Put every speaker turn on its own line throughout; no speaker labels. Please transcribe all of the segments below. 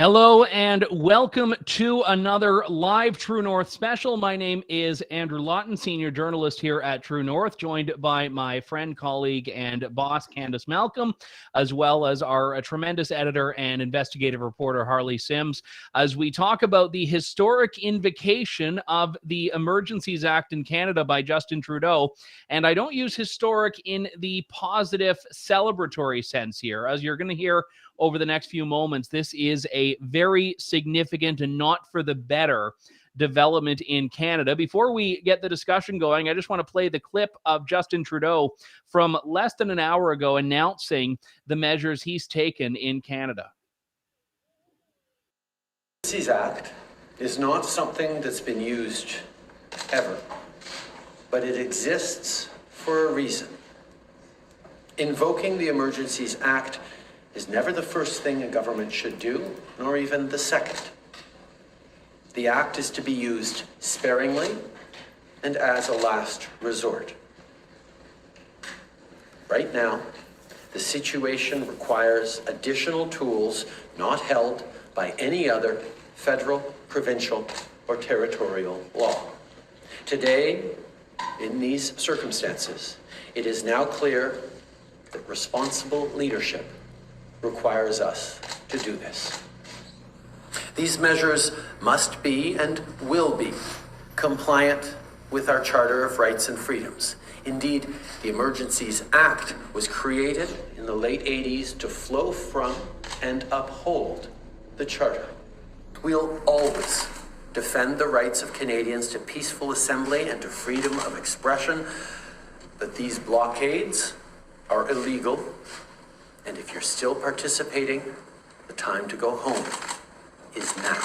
Hello and welcome to another live True North special. My name is Andrew Lawton, senior journalist here at True North, joined by my friend, colleague, and boss, Candice Malcolm, as well as our tremendous editor and investigative reporter, Harley Sims, as we talk about the historic invocation of the Emergencies Act in Canada by Justin Trudeau. And I don't use historic in the positive celebratory sense here. As you're going to hear over the next few moments, this is a very significant and not for the better development in Canada. Before we get the discussion going, I just want to play the clip of Justin Trudeau from less than an hour ago announcing the measures he's taken in Canada.
The Emergencies Act is not something that's been used ever, but it exists for a reason. Invoking the Emergencies Act is never the first thing a government should do, nor even the second. The act is to be used sparingly and as a last resort. Right now, the situation requires additional tools not held by any other federal, provincial, or territorial law. Today, in these circumstances, it is now clear that responsible leadership requires us to do this. These measures must be and will be compliant with our Charter of Rights and Freedoms. Indeed, the Emergencies Act was created in the late 80s to flow from and uphold the Charter. We'll always defend the rights of Canadians to peaceful assembly and to freedom of expression, but these blockades are illegal. And if you're still participating, the time to go home is now.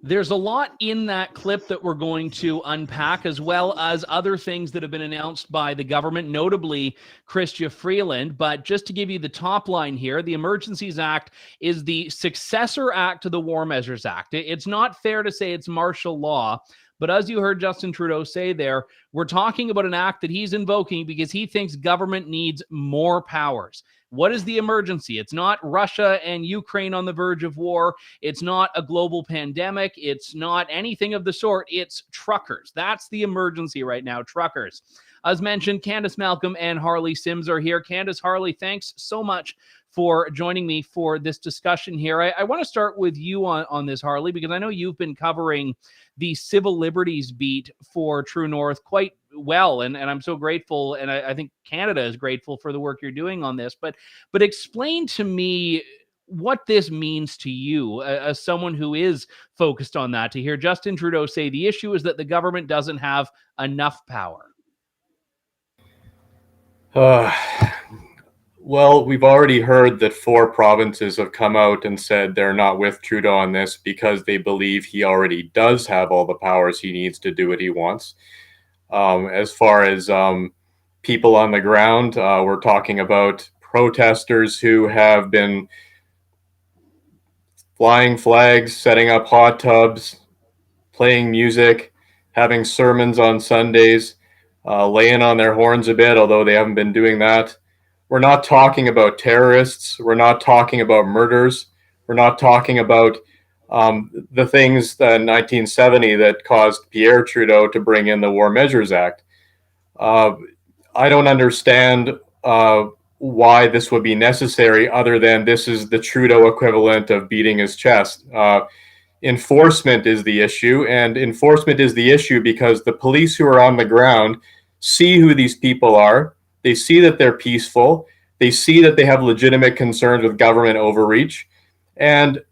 There's a lot in that clip that we're going to unpack, as well as other things that have been announced by the government, notably Chrystia Freeland. But just to give you the top line here, the Emergencies Act is the successor act to the War Measures Act. It's not fair to say it's martial law. But as you heard Justin Trudeau say there, we're talking about an act that he's invoking because he thinks government needs more powers. What is the emergency? It's not Russia and Ukraine on the verge of war. It's not a global pandemic. It's not anything of the sort. It's truckers. That's the emergency right now, truckers. As mentioned, Candice Malcolm and Harley Sims are here. Candice, Harley, thanks so much for joining me for this discussion here. I want to start with you on this, Harley, because I know you've been covering the civil liberties beat for True North quite well, and I'm so grateful, and I think Canada is grateful for the work you're doing on this. But explain to me what this means to you as someone who is focused on that, to hear Justin Trudeau say the issue is that the government doesn't have enough power.
Well, we've already heard that 4 provinces have come out and said they're not with Trudeau on this because they believe he already does have all the powers he needs to do what he wants. As far as people on the ground, we're talking about protesters who have been flying flags, setting up hot tubs, playing music, having sermons on Sundays, laying on their horns a bit, although they haven't been doing that. We're not talking about terrorists. We're not talking about murders. We're not talking about the things in 1970 that caused Pierre Trudeau to bring in the War Measures Act. I don't understand why this would be necessary, other than this is the Trudeau equivalent of beating his chest. Enforcement is the issue, and enforcement is the issue because the police who are on the ground see who these people are. They see that they're peaceful. They see that they have legitimate concerns with government overreach. And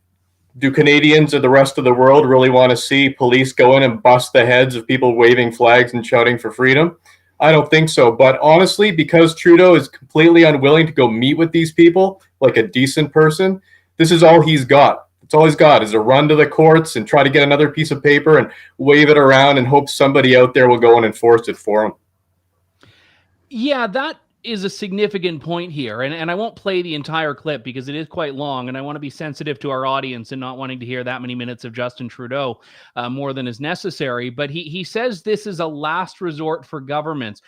do Canadians or the rest of the world really want to see police go in and bust the heads of people waving flags and shouting for freedom? I don't think so. But honestly, because Trudeau is completely unwilling to go meet with these people like a decent person, this is all he's got. It's all he's got is a run to the courts and try to get another piece of paper and wave it around and hope somebody out there will go and enforce it for him.
Yeah, that is a significant point here. And I won't play the entire clip because it is quite long, and I want to be sensitive to our audience and not wanting to hear that many minutes of Justin Trudeau more than is necessary. But he says this is a last resort for governments.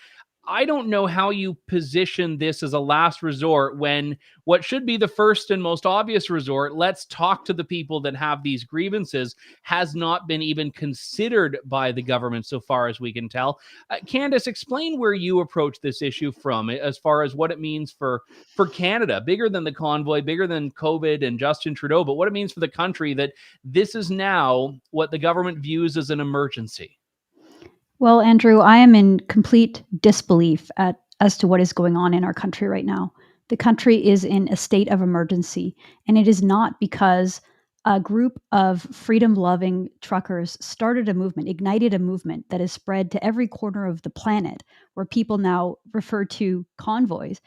I don't know how you position this as a last resort when what should be the first and most obvious resort, let's talk to the people that have these grievances, has not been even considered by the government so far as we can tell. Candice, explain where you approach this issue from as far as what it means for Canada, bigger than the convoy, bigger than COVID and Justin Trudeau, but what it means for the country that this is now what the government views as an emergency.
Well, Andrew, I am in complete disbelief as to what is going on in our country right now. The country is in a state of emergency, and it is not because a group of freedom-loving truckers started a movement, ignited a movement that has spread to every corner of the planet, where people now refer to convoys,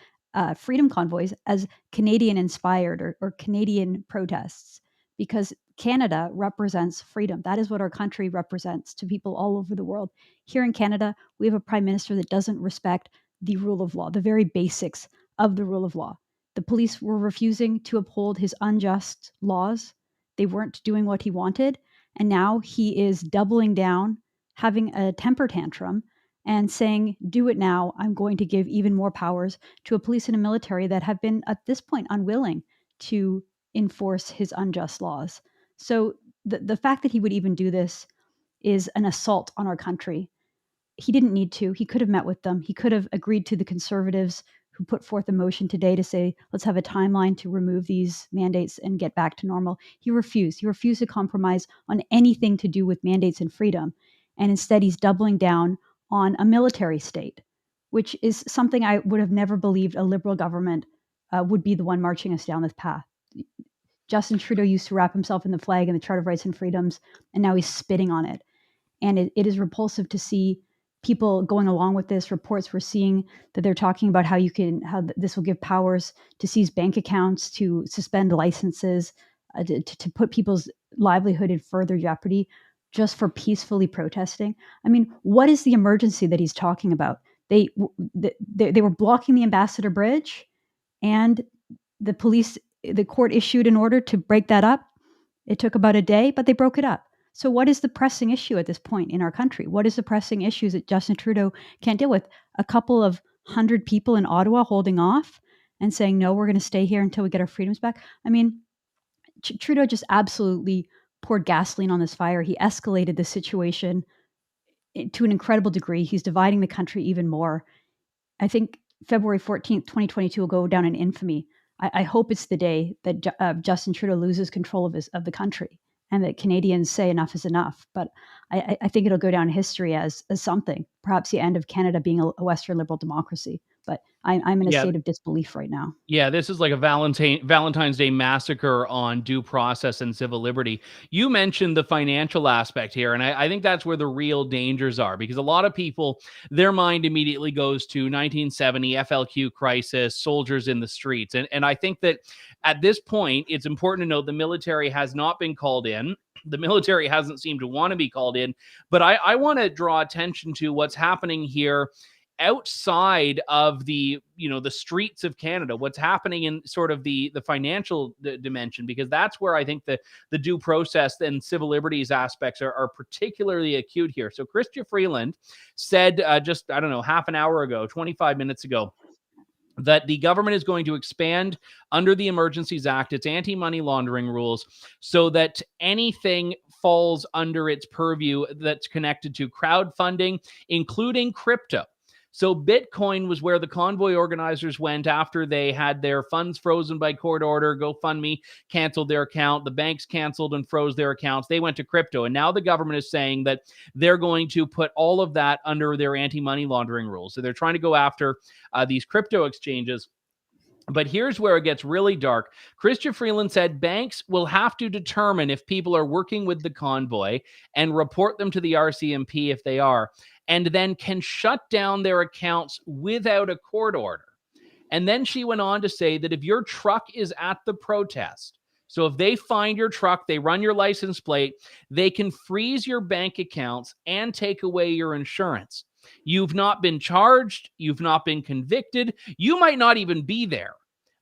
freedom convoys, as Canadian-inspired or Canadian protests, because Canada represents freedom. That is what our country represents to people all over the world. Here in Canada, we have a prime minister that doesn't respect the rule of law, the very basics of the rule of law. The police were refusing to uphold his unjust laws. They weren't doing what he wanted. And now he is doubling down, having a temper tantrum, and saying, do it now. I'm going to give even more powers to a police and a military that have been, at this point, unwilling to enforce his unjust laws. So the fact that he would even do this is an assault on our country. He didn't need to. He could have met with them. He could have agreed to the Conservatives who put forth a motion today to say, let's have a timeline to remove these mandates and get back to normal. He refused. He refused to compromise on anything to do with mandates and freedom. And instead, he's doubling down on a military state, which is something I would have never believed a Liberal government would be the one marching us down this path. Justin Trudeau used to wrap himself in the flag and the Charter of Rights and Freedoms, and now he's spitting on it. And it is repulsive to see people going along with this. Reports we're seeing that they're talking about how this will give powers to seize bank accounts, to suspend licenses, to put people's livelihood in further jeopardy just for peacefully protesting. I mean, what is the emergency that he's talking about? They were blocking the Ambassador Bridge, and the court issued an order to break that up. It took about a day, but they broke it up. So what is the pressing issue at this point in our country? What is the pressing issues that Justin Trudeau can't deal with? A couple of 100 people in Ottawa holding off and saying, no, we're going to stay here until we get our freedoms back. I mean, Trudeau just absolutely poured gasoline on this fire. He escalated the situation to an incredible degree. He's dividing the country even more. I think February 14th, 2022 will go down in infamy. I hope it's the day that Justin Trudeau loses control of the country and that Canadians say enough is enough. But I think it'll go down in history as something, perhaps the end of Canada being a Western liberal democracy. But I'm in a state of disbelief right now.
Yeah, this is like a Valentine's Day massacre on due process and civil liberty. You mentioned the financial aspect here, and I think that's where the real dangers are, because a lot of people, their mind immediately goes to 1970, FLQ crisis, soldiers in the streets. And I think that at this point, it's important to note the military has not been called in. The military hasn't seemed to want to be called in. But I want to draw attention to what's happening here outside of the streets of Canada, what's happening in sort of the financial dimension, because that's where I think the due process and civil liberties aspects are particularly acute here. So Chrystia Freeland said just, I don't know, half an hour ago, 25 minutes ago, that the government is going to expand under the Emergencies Act its anti-money laundering rules so that anything falls under its purview that's connected to crowdfunding, including crypto. So Bitcoin was where the convoy organizers went after they had their funds frozen by court order. GoFundMe canceled their account. The banks canceled and froze their accounts. They went to crypto. And now the government is saying that they're going to put all of that under their anti-money laundering rules. So they're trying to go after these crypto exchanges. But here's where it gets really dark. Chrystia Freeland said banks will have to determine if people are working with the convoy and report them to the RCMP if they are, and then can shut down their accounts without a court order. And then she went on to say that if your truck is at the protest, so if they find your truck, they run your license plate, they can freeze your bank accounts and take away your insurance. You've not been charged. You've not been convicted. You might not even be there.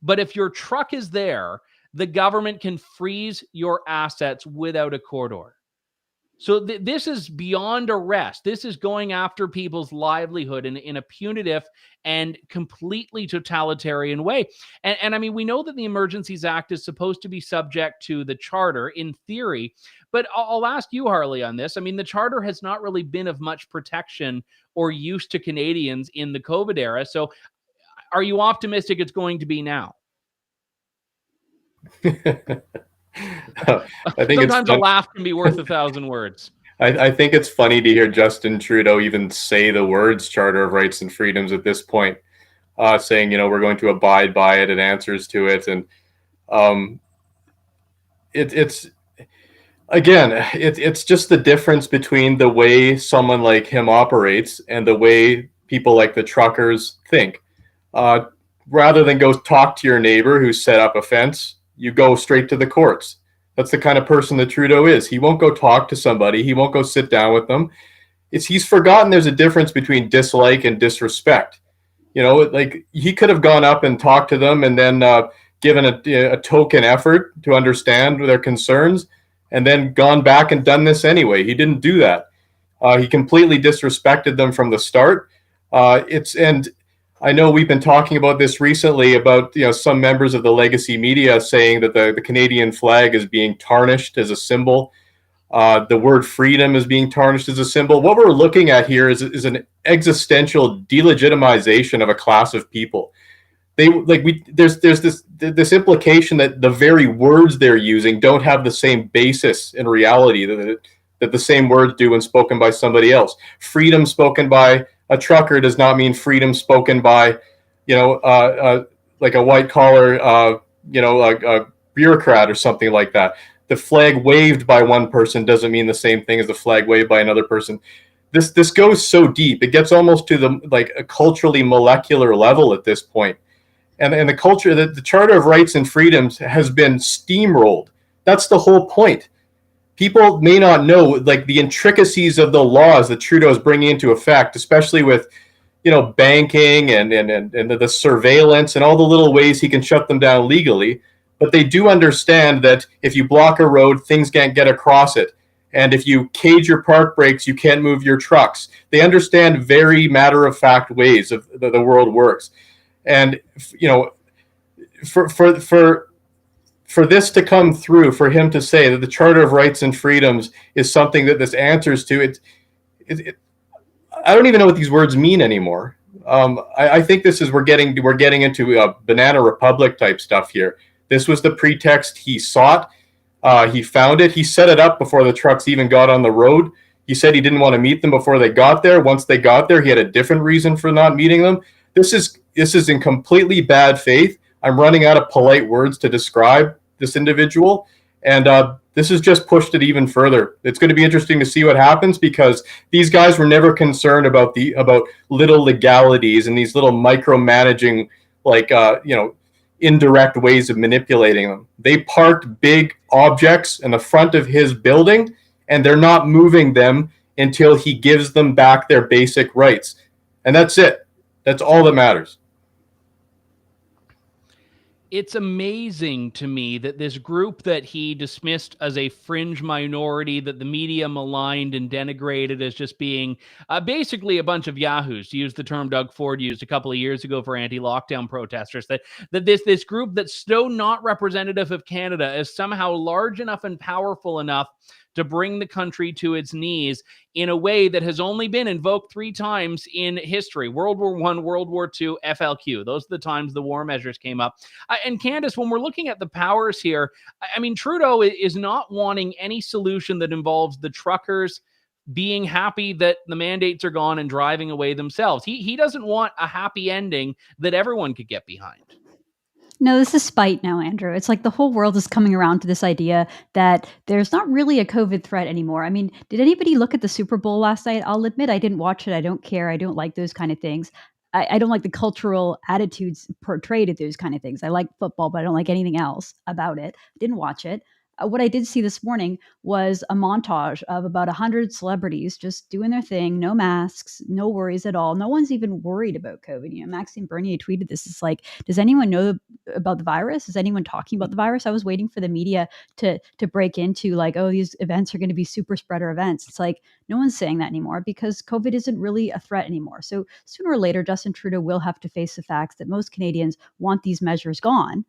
But if your truck is there, the government can freeze your assets without a court order. So this is beyond arrest. This is going after people's livelihood in a punitive and completely totalitarian way. And I mean, we know that the Emergencies Act is supposed to be subject to the Charter in theory, but I'll ask you, Harley, on this. I mean, the Charter has not really been of much protection or use to Canadians in the COVID era. So are you optimistic it's going to be now?
I think
Sometimes a laugh can be worth 1,000 words.
I think it's funny to hear Justin Trudeau even say the words Charter of Rights and Freedoms at this point, saying, we're going to abide by it and answers to it. And it's just the difference between the way someone like him operates and the way people like the truckers think. Rather than go talk to your neighbor who set up a fence, you go straight to the courts. That's the kind of person that Trudeau is. He won't go talk to somebody. He won't go sit down with them. He's forgotten there's a difference between dislike and disrespect. Like he could have gone up and talked to them and then given a token effort to understand their concerns and then gone back and done this anyway. He didn't do that. He completely disrespected them from the start. And I know we've been talking about this recently about some members of the legacy media saying that the Canadian flag is being tarnished as a symbol. The word freedom is being tarnished as a symbol. What we're looking at here is an existential delegitimization of a class of people. There's this implication that the very words they're using don't have the same basis in reality that the same words do when spoken by somebody else. Freedom spoken by a trucker does not mean freedom spoken by, like a white collar, a bureaucrat or something like that. The flag waved by one person doesn't mean the same thing as the flag waved by another person. This goes so deep. It gets almost to a culturally molecular level at this point. And the culture, the Charter of Rights and Freedoms has been steamrolled. That's the whole point. People may not know the intricacies of the laws that Trudeau is bringing into effect, especially with, banking and the surveillance and all the little ways he can shut them down legally. But they do understand that if you block a road, things can't get across it. And if you cage your park brakes, you can't move your trucks. They understand very matter-of-fact ways of the world works. And, for this to come through, for him to say that the Charter of Rights and Freedoms is something that this answers to, I don't even know what these words mean anymore. I think we're getting into a Banana Republic type stuff here. This was the pretext he sought. He found it. He set it up before the trucks even got on the road. He said he didn't want to meet them before they got there. Once they got there, he had a different reason for not meeting them. This is in completely bad faith. I'm running out of polite words to describe this individual, and this has just pushed it even further. It's going to be interesting to see what happens, because these guys were never concerned about little legalities and these little micromanaging, indirect ways of manipulating them. They parked big objects in the front of his building, and they're not moving them until he gives them back their basic rights, and that's it. That's all that matters.
It's amazing to me that this group that he dismissed as a fringe minority, that the media maligned and denigrated as just being basically a bunch of yahoos, to use the term Doug Ford used a couple of years ago for anti-lockdown protesters, that this group that's so not representative of Canada is somehow large enough and powerful enough to bring the country to its knees in a way that has only been invoked 3 times in history: World War I, World War II, FLQ. Those are the times the war measures came up. And Candice, when we're looking at the powers here, I mean, Trudeau is not wanting any solution that involves the truckers being happy that the mandates are gone and driving away themselves. He doesn't want a happy ending that everyone could get behind.
No, this is spite now, Andrew. It's like the whole world is coming around to this idea that there's not really a COVID threat anymore. I mean, did anybody look at the Super Bowl last night? I'll admit I didn't watch it. I don't care. I don't like those kind of things. I don't like the cultural attitudes portrayed at those kind of things. I like football, but I don't like anything else about it. Didn't watch it. what I did see this morning was a montage of about 100 celebrities just doing their thing, no masks, no worries at all. No one's even worried about COVID. Maxime Bernier tweeted this. It's like, does anyone know about the virus? Is anyone talking about the virus? I was waiting for the media to break into like, oh, these events are going to be super spreader events. It's like, no one's saying that anymore because COVID isn't really a threat anymore. So sooner or later, Justin Trudeau will have to face the facts that most Canadians want these measures gone.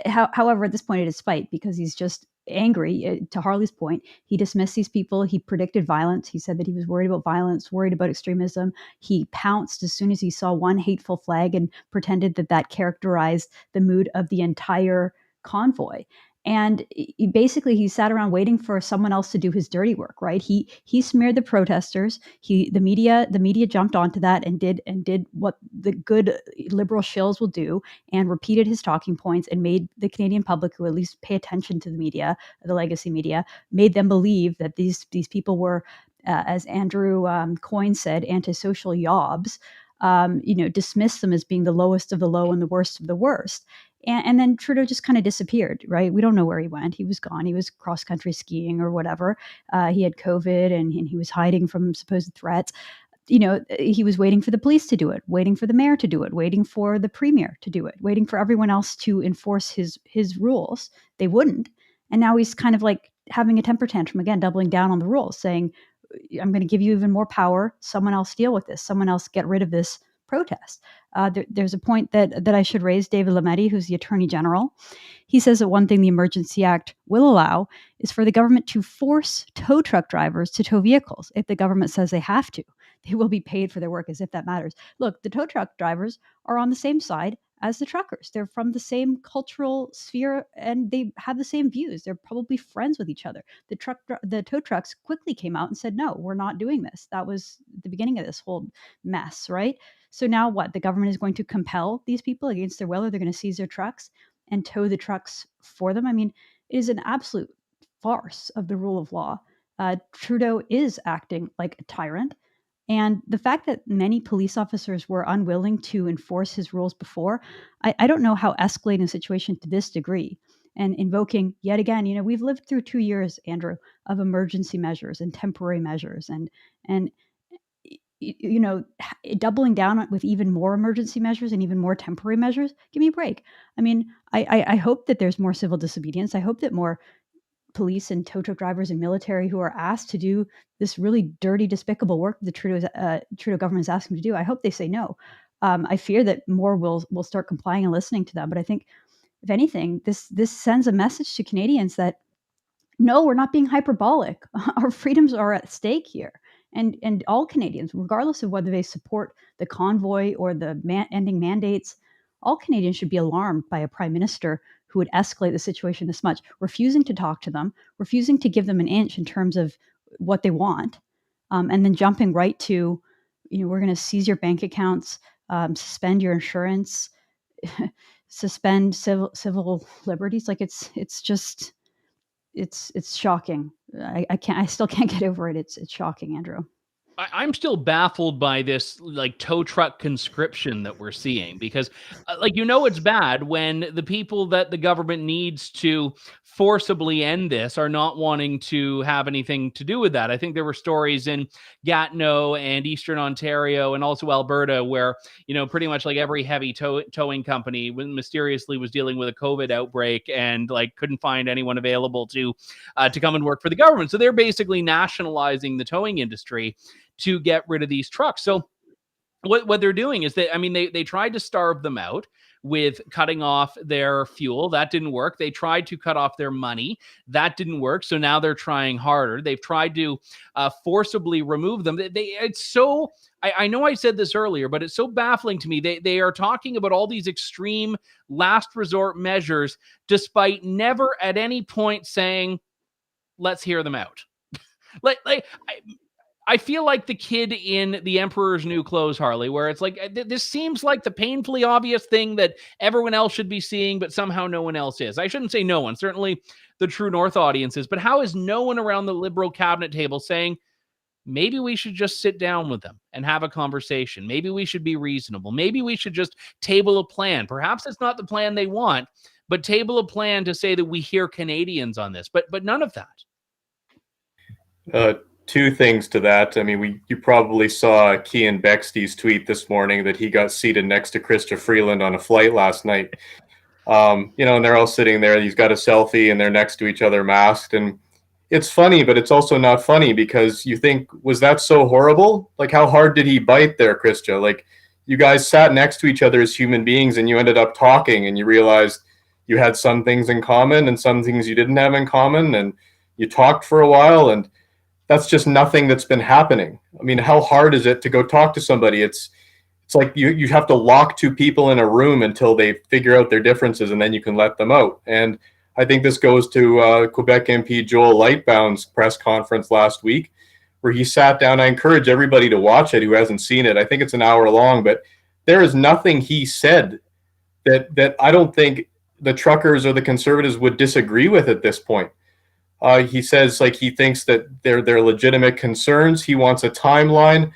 However, at this point, it is spite because he's just angry. To Harley's point, he dismissed these people. He predicted violence. He said that he was worried about violence, worried about extremism. He pounced as soon as he saw one hateful flag and pretended that characterized the mood of the entire convoy. And he sat around waiting for someone else to do his dirty work, right? He smeared the protesters. The media jumped onto that and did what the good liberal shills will do, and repeated his talking points and made the Canadian public, who at least pay attention to the media, the legacy media, made them believe that these people were, as Andrew Coyne said, antisocial yobs. Dismissed them as being the lowest of the low and the worst of the worst. And then Trudeau just kind of disappeared, right? We don't know where he went. He was gone. He was cross-country skiing or whatever. He had COVID and he was hiding from supposed threats. He was waiting for the police to do it, waiting for the mayor to do it, waiting for the premier to do it, waiting for everyone else to enforce his rules. They wouldn't. And now he's kind of like having a temper tantrum again, doubling down on the rules, saying, I'm going to give you even more power. Someone else deal with this. Someone else get rid of this protest. There's a point that I should raise. David Lametti, who's the Attorney General, he says that one thing the Emergency Act will allow is for the government to force tow truck drivers to tow vehicles. If the government says they have to, they will be paid for their work, as if that matters. Look, the tow truck drivers are on the same side as the truckers. They're from the same cultural sphere and they have the same views. They're probably friends with each other. The tow trucks quickly came out and said, no, we're not doing this. That was the beginning of this whole mess, right? So now what? The government is going to compel these people against their will, or they're going to seize their trucks and tow the trucks for them. I mean, it is an absolute farce of the rule of law. Trudeau is acting like a tyrant. And the fact that many police officers were unwilling to enforce his rules before, I don't know how escalating a situation to this degree and invoking yet again, we've lived through 2 years, Andrew, of emergency measures and temporary measures and doubling down with even more emergency measures and even more temporary measures. Give me a break. I mean, I hope that there's more civil disobedience. I hope that more police and tow truck drivers and military who are asked to do this really dirty, despicable work the Trudeau government is asking them to do, I hope they say no. I fear that more will start complying and listening to them. But I think, if anything, this sends a message to Canadians that, no, we're not being hyperbolic. Our freedoms are at stake here. And all Canadians, regardless of whether they support the convoy or the ending mandates, all Canadians should be alarmed by a prime minister who would escalate the situation this much, refusing to talk to them, refusing to give them an inch in terms of what they want, and then jumping right to, we're going to seize your bank accounts, suspend your insurance, suspend civil liberties. Like it's shocking. I still can't get over it. It's shocking, Andrew.
I'm still baffled by this like tow truck conscription that we're seeing, because it's bad when the people that the government needs to forcibly end this are not wanting to have anything to do with that. I think there were stories in Gatineau and Eastern Ontario and also Alberta where, pretty much like every heavy towing company mysteriously was dealing with a COVID outbreak and couldn't find anyone available to come and work for the government. So they're basically nationalizing the towing industry to get rid of these trucks. So what they're doing is they tried to starve them out with cutting off their fuel. That didn't work. They tried to cut off their money. That didn't work. So now they're trying harder. They've tried to forcibly remove them. I know I said this earlier, but it's so baffling to me. They are talking about all these extreme last resort measures, despite never at any point saying, let's hear them out. I feel like the kid in The Emperor's New Clothes, Harley, where it's like, this seems like the painfully obvious thing that everyone else should be seeing, but somehow no one else is. I shouldn't say no one, certainly the True North audiences, but how is no one around the Liberal cabinet table saying, maybe we should just sit down with them and have a conversation. Maybe we should be reasonable. Maybe we should just table a plan. Perhaps it's not the plan they want, but table a plan to say that we hear Canadians on this, but none of that.
Two things to that. I mean, you probably saw Cian Bexty's tweet this morning that he got seated next to Chrystia Freeland on a flight last night. And they're all sitting there. He's got a selfie and they're next to each other masked. And it's funny, but it's also not funny because you think, was that so horrible? Like, how hard did he bite there, Chrystia? Like, you guys sat next to each other as human beings and you ended up talking and you realized you had some things in common and some things you didn't have in common. And you talked for a while, and that's just nothing that's been happening. I mean, how hard is it to go talk to somebody? It's like you have to lock two people in a room until they figure out their differences, and then you can let them out. And I think this goes to Quebec MP Joel Lightbound's press conference last week, where he sat down. I encourage everybody to watch it who hasn't seen it. I think it's an hour long, but there is nothing he said that I don't think the truckers or the Conservatives would disagree with at this point. He says he thinks that they're legitimate concerns. He wants a timeline.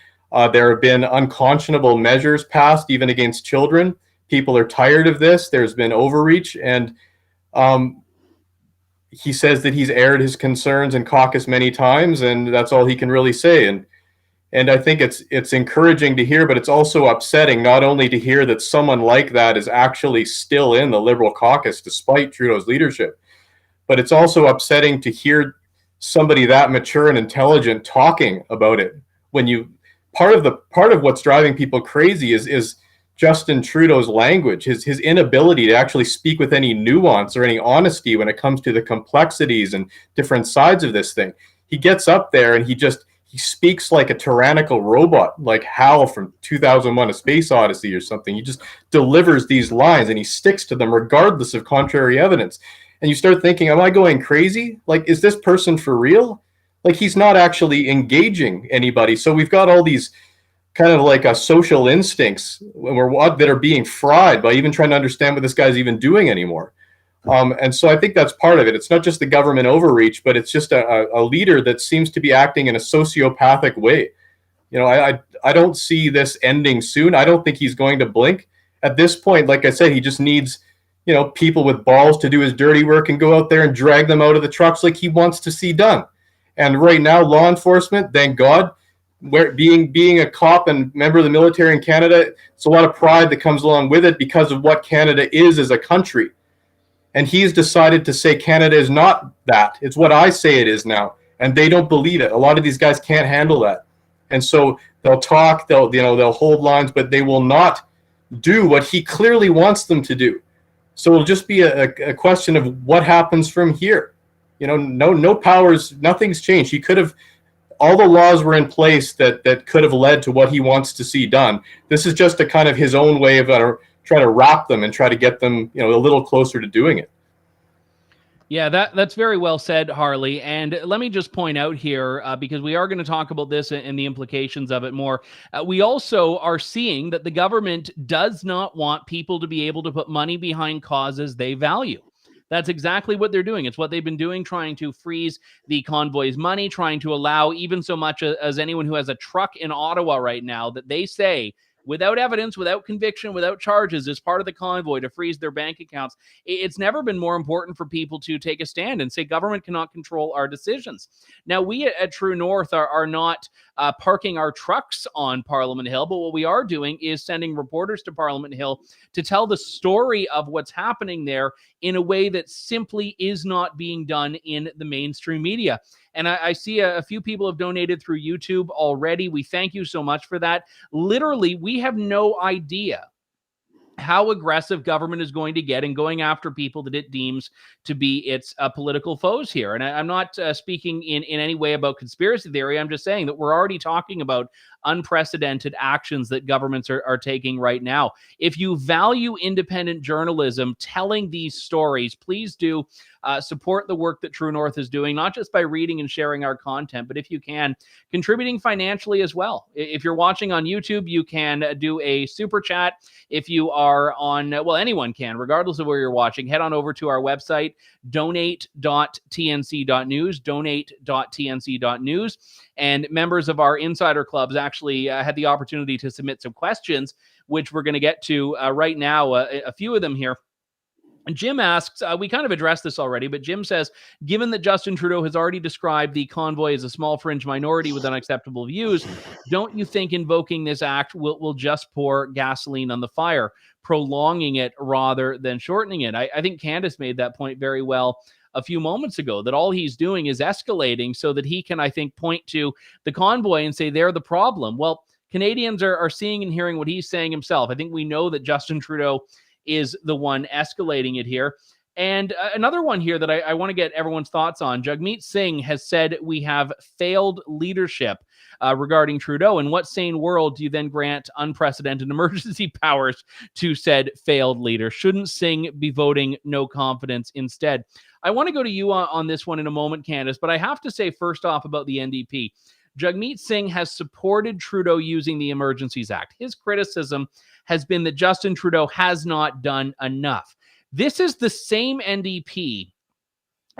There have been unconscionable measures passed, even against children. People are tired of this. There's been overreach, and he says that he's aired his concerns in caucus many times, and that's all he can really say. And I think it's encouraging to hear, but it's also upsetting not only to hear that someone like that is actually still in the Liberal caucus despite Trudeau's leadership, but it's also upsetting to hear somebody that mature and intelligent talking about it. When part of what's driving people crazy is Justin Trudeau's language, his inability to actually speak with any nuance or any honesty when it comes to the complexities and different sides of this thing. He gets up there and he speaks like a tyrannical robot, like Hal from 2001: A Space Odyssey or something. He just delivers these lines and he sticks to them regardless of contrary evidence. And you start thinking, am I going crazy? Like, is this person for real? Like, he's not actually engaging anybody. So we've got all these kind of social instincts that are being fried by even trying to understand what this guy's even doing anymore. And so I think that's part of it. It's not just the government overreach, but it's just a leader that seems to be acting in a sociopathic way. I don't see this ending soon. I don't think he's going to blink. At this point, like I said, he just needs people with balls to do his dirty work and go out there and drag them out of the trucks like he wants to see done. And right now, law enforcement, thank God, being a cop and member of the military in Canada, it's a lot of pride that comes along with it because of what Canada is as a country. And he's decided to say Canada is not that. It's what I say it is now. And they don't believe it. A lot of these guys can't handle that. And so they'll talk, they'll hold lines, but they will not do what he clearly wants them to do. So it'll just be a question of what happens from here. No powers, nothing's changed. He could have, all the laws were in place that could have led to what he wants to see done. This is just a kind of his own way of try to wrap them and try to get them, a little closer to doing it.
Yeah, that's very well said, Harley. And let me just point out here, because we are going to talk about this and the implications of it more. We also are seeing that the government does not want people to be able to put money behind causes they value. That's exactly what they're doing. It's what they've been doing, trying to freeze the convoy's money, trying to allow even so much as anyone who has a truck in Ottawa right now that they say, without evidence, without conviction, without charges, as part of the convoy, to freeze their bank accounts. It's never been more important for people to take a stand and say government cannot control our decisions. Now, we at True North are not parking our trucks on Parliament Hill, but what we are doing is sending reporters to Parliament Hill to tell the story of what's happening there in a way that simply is not being done in the mainstream media. And I see a few people have donated through YouTube already. We thank you so much for that. Literally, we have no idea how aggressive government is going to get in going after people that it deems to be its political foes here. And I'm not speaking in any way about conspiracy theory. I'm just saying that we're already talking about unprecedented actions that governments are taking right now. If you value independent journalism, telling these stories, please do support the work that True North is doing, not just by reading and sharing our content, but if you can, contributing financially as well. If you're watching on YouTube, you can do a super chat. If you are on, anyone can, regardless of where you're watching, head on over to our website, donate.tnc.news, donate.tnc.news. And members of our insider clubs actually had the opportunity to submit some questions, which we're going to get to right now, a few of them here. Jim asks, we kind of addressed this already, but Jim says, given that Justin Trudeau has already described the convoy as a small fringe minority with unacceptable views, don't you think invoking this act will just pour gasoline on the fire, prolonging it rather than shortening it? I think Candice made that point very well a few moments ago, that all he's doing is escalating so that he can, I think, point to the convoy and say they're the problem. Well, Canadians are seeing and hearing what he's saying himself. I think we know that Justin Trudeau is the one escalating it here. And another one here that I want to get everyone's thoughts on. Jugmeet Singh has said we have failed leadership regarding Trudeau. In what sane world do you then grant unprecedented emergency powers to said failed leader? Shouldn't Singh be voting no confidence instead? I want to go to you on this one in a moment, Candice, but I have to say first off about the NDP. Jugmeet Singh has supported Trudeau using the Emergencies Act. His criticism has been that Justin Trudeau has not done enough. This is the same NDP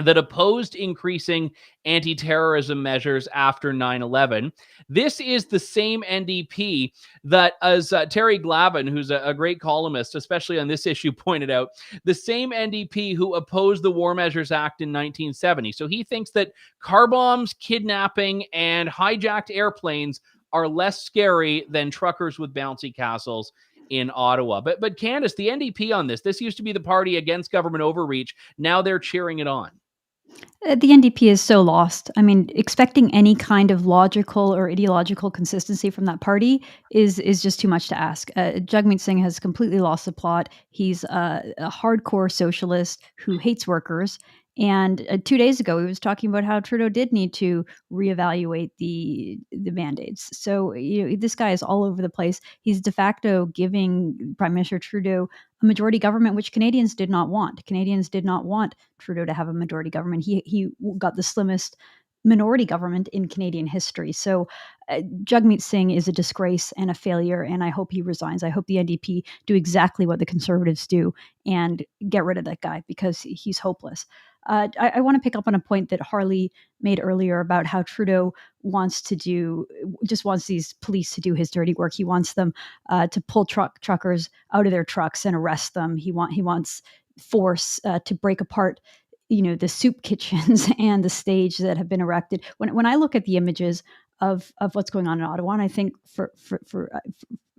that opposed increasing anti-terrorism measures after 9/11. This is the same NDP that, as Terry Glavin, who's a great columnist, especially on this issue, pointed out, the same NDP who opposed the War Measures Act in 1970. So he thinks that car bombs, kidnapping, and hijacked airplanes are less scary than truckers with bouncy castles in Ottawa. But Candice, the NDP on this used to be the party against government overreach. Now they're cheering it on.
The NDP is so lost. I mean, expecting any kind of logical or ideological consistency from that party is just too much to ask. Jugmeet Singh has completely lost the plot. He's a hardcore socialist who hates workers. And 2 days ago, he was talking about how Trudeau did need to reevaluate the mandates. So this guy is all over the place. He's de facto giving Prime Minister Trudeau a majority government, which Canadians did not want. Canadians did not want Trudeau to have a majority government. He got the slimmest minority government in Canadian history. So Jugmeet Singh is a disgrace and a failure, and I hope he resigns. I hope the NDP do exactly what the Conservatives do and get rid of that guy because he's hopeless. I want to pick up on a point that Harley made earlier about how Trudeau wants these police to do his dirty work. He wants them to pull truckers out of their trucks and arrest them. He wants force to break apart the soup kitchens and the stage that have been erected. When I look at the images of what's going on in Ottawa, and I think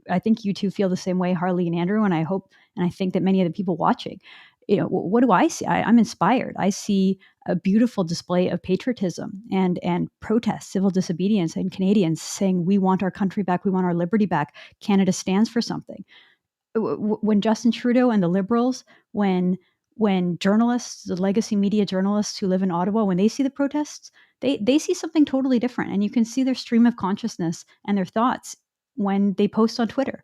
I think you two feel the same way, Harley and Andrew, and I think that many of the people watching, what do I see? I'm inspired. I see a beautiful display of patriotism and protest, civil disobedience, and Canadians saying, we want our country back. We want our liberty back. Canada stands for something. When Justin Trudeau and the Liberals, when journalists, the legacy media journalists who live in Ottawa, when they see the protests, they see something totally different. And you can see their stream of consciousness and their thoughts when they post on Twitter.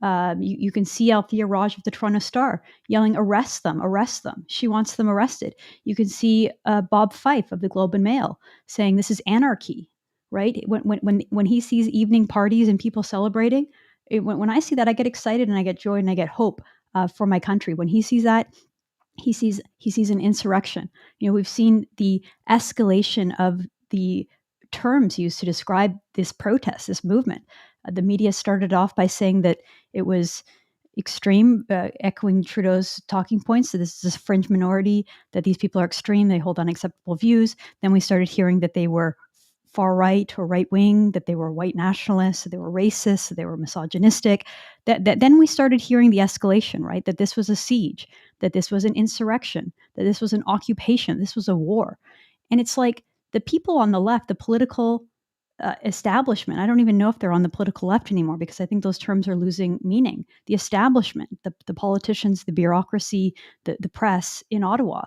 You can see Althea Raj of the Toronto Star yelling, arrest them, arrest them. She wants them arrested. You can see Bob Fife of the Globe and Mail saying this is anarchy, right? When he sees evening parties and people celebrating, when I see that, I get excited and I get joy and I get hope for my country. When he sees that, he sees an insurrection. We've seen the escalation of the terms used to describe this protest, this movement. The media started off by saying that it was extreme, echoing Trudeau's talking points. So this is a fringe minority, that these people are extreme, they hold unacceptable views. Then we started hearing that they were far right or right wing, that they were white nationalists, that they were racist, that they were misogynistic. Then we started hearing the escalation, right? That this was a siege, that this was an insurrection, that this was an occupation, this was a war. And it's like the people on the left, the political establishment, I don't even know if they're on the political left anymore because I think those terms are losing meaning. The establishment, the politicians, the bureaucracy, the press in Ottawa,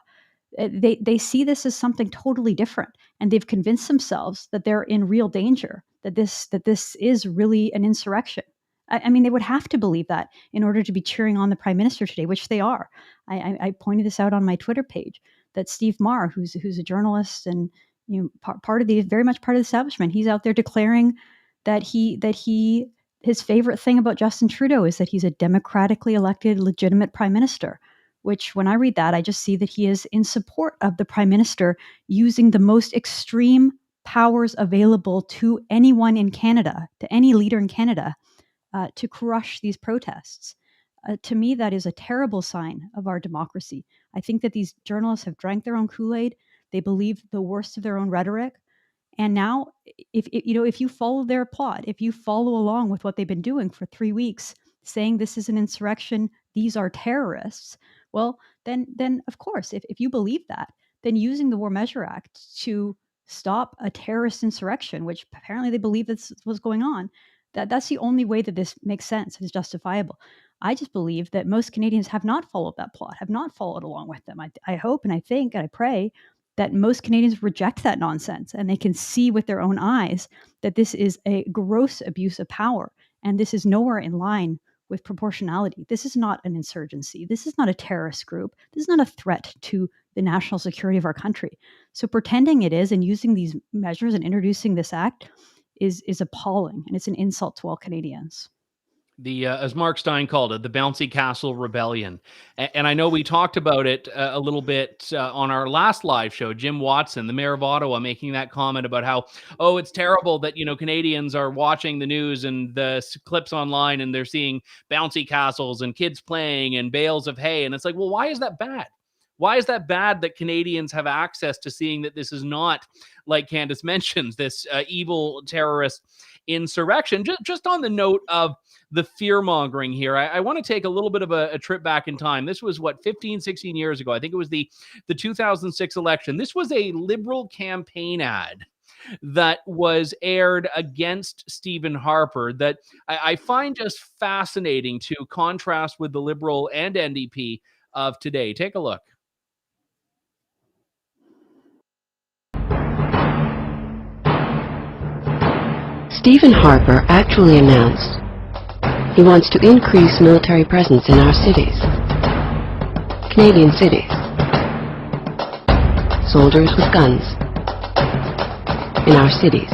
they see this as something totally different, and they've convinced themselves that they're in real danger, that this is really an insurrection. I mean, they would have to believe that in order to be cheering on the Prime Minister today, which they are. I pointed this out on my Twitter page, that Steve Marr, who's a journalist and very much part of the establishment, he's out there declaring that his favorite thing about Justin Trudeau is that he's a democratically elected, legitimate Prime Minister. Which, when I read that, I just see that he is in support of the Prime Minister using the most extreme powers available to anyone in Canada, to any leader in Canada, to crush these protests. To me, that is a terrible sign of our democracy. I think that these journalists have drank their own Kool-Aid. They believe the worst of their own rhetoric. And now, if you follow their plot, if you follow along with what they've been doing for 3 weeks, saying this is an insurrection, these are terrorists, well, then of course, if you believe that, then using the War Measure Act to stop a terrorist insurrection, which apparently they believe this was going on, that's the only way that this makes sense and is justifiable. I just believe that most Canadians have not followed that plot, have not followed along with them. I hope and I think and I pray that most Canadians reject that nonsense and they can see with their own eyes that this is a gross abuse of power and this is nowhere in line with proportionality. This is not an insurgency. This is not a terrorist group. This is not a threat to the national security of our country. So pretending it is and using these measures and introducing this act is appalling, and it's an insult to all Canadians.
The as Mark Stein called it, the bouncy castle rebellion. And I know we talked about it a little bit on our last live show. Jim Watson, the mayor of Ottawa, making that comment about how, oh, it's terrible that, Canadians are watching the news and the clips online and they're seeing bouncy castles and kids playing and bales of hay. And it's like, well, why is that bad? Why is that bad that Canadians have access to seeing that this is not, like Candice mentions, this evil terrorist insurrection? Just on the note of the fear-mongering here, I want to take a little bit of a trip back in time. This was, 15, 16 years ago. I think it was the 2006 election. This was a Liberal campaign ad that was aired against Stephen Harper that I find just fascinating to contrast with the Liberal and NDP of today. Take a look.
Stephen Harper actually announced he wants to increase military presence in our cities, Canadian cities. Soldiers with guns in our cities,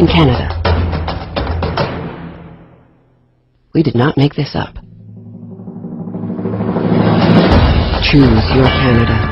in Canada. We did not make this up. Choose your Canada.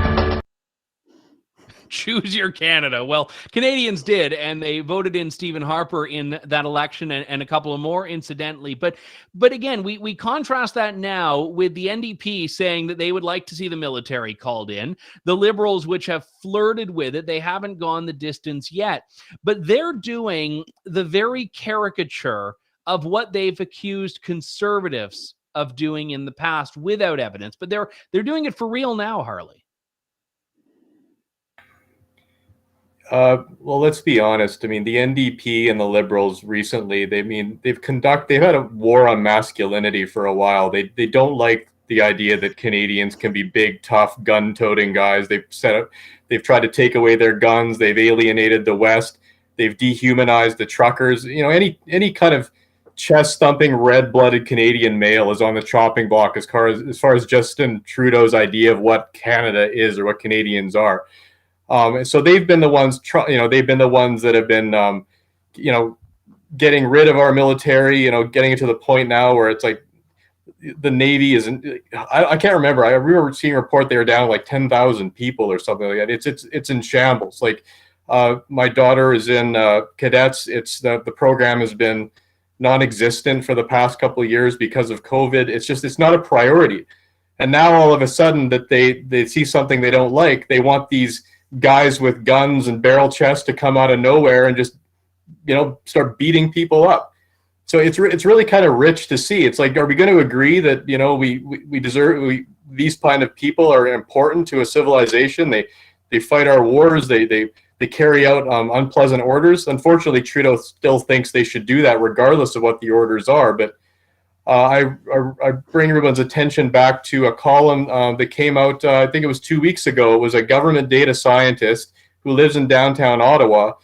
Choose your Canada. Well, Canadians did, and they voted in Stephen Harper in that election and a couple of more, incidentally. But again, we contrast that now with the NDP saying that they would like to see the military called in. The Liberals, which have flirted with it, they haven't gone the distance yet. But they're doing the very caricature of what they've accused Conservatives of doing in the past without evidence. But they're doing it for real now, Harley.
Well, let's be honest. I mean, the NDP and the Liberals recently, they've had a war on masculinity for a while. They don't like the idea that Canadians can be big, tough, gun-toting guys. They've tried to take away their guns. They've alienated the West. They've dehumanized the truckers. Any kind of chest-thumping, red-blooded Canadian male is on the chopping block as far as Justin Trudeau's idea of what Canada is or what Canadians are. So they've been the ones, they've been the ones that have been, getting rid of our military, getting it to the point now where it's like the Navy isn't, I can't remember. I remember seeing a report they were down like 10,000 people or something like that. It's in shambles. Like my daughter is in cadets. The program has been non-existent for the past couple of years because of COVID. It's not a priority. And now all of a sudden that they see something they don't like, they want these guys with guns and barrel chests to come out of nowhere and just, start beating people up. So it's really kind of rich to see. It's like, are we going to agree that, we deserve, these kind of people are important to a civilization? They fight our wars. They carry out unpleasant orders. Unfortunately, Trudeau still thinks they should do that regardless of what the orders are. But I bring everyone's attention back to a column that came out, I think it was 2 weeks ago. It was a government data scientist who lives in downtown Ottawa.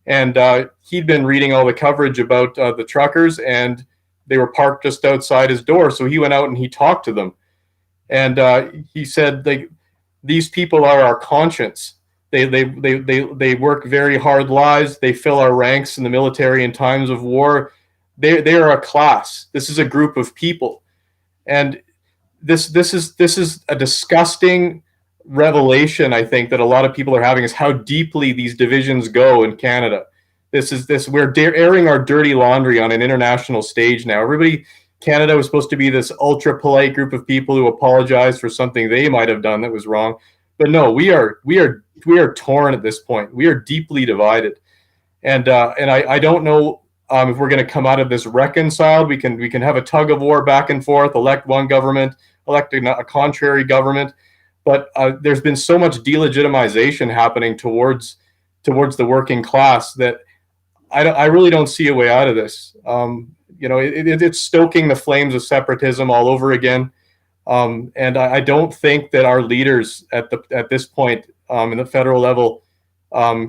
And he'd been reading all the coverage about the truckers, and they were parked just outside his door. So he went out and he talked to them. And he said, these people are our conscience. They work very hard lives. They fill our ranks in the military in times of war. They are a class. This is a group of people, and this is a disgusting revelation. I think that a lot of people are having is how deeply these divisions go in Canada. We're airing our dirty laundry on an international stage now. Everybody Canada was supposed to be this ultra polite group of people who apologize for something they might have done that was wrong. But no, we are torn at this point. We are deeply divided, and I don't know if we're going to come out of this reconciled. We can have a tug of war back and forth, elect one government, elect a contrary government, but there's been so much delegitimization happening towards the working class that I really don't see a way out of this. It's stoking the flames of separatism all over again. And I don't think that our leaders at this point in the federal level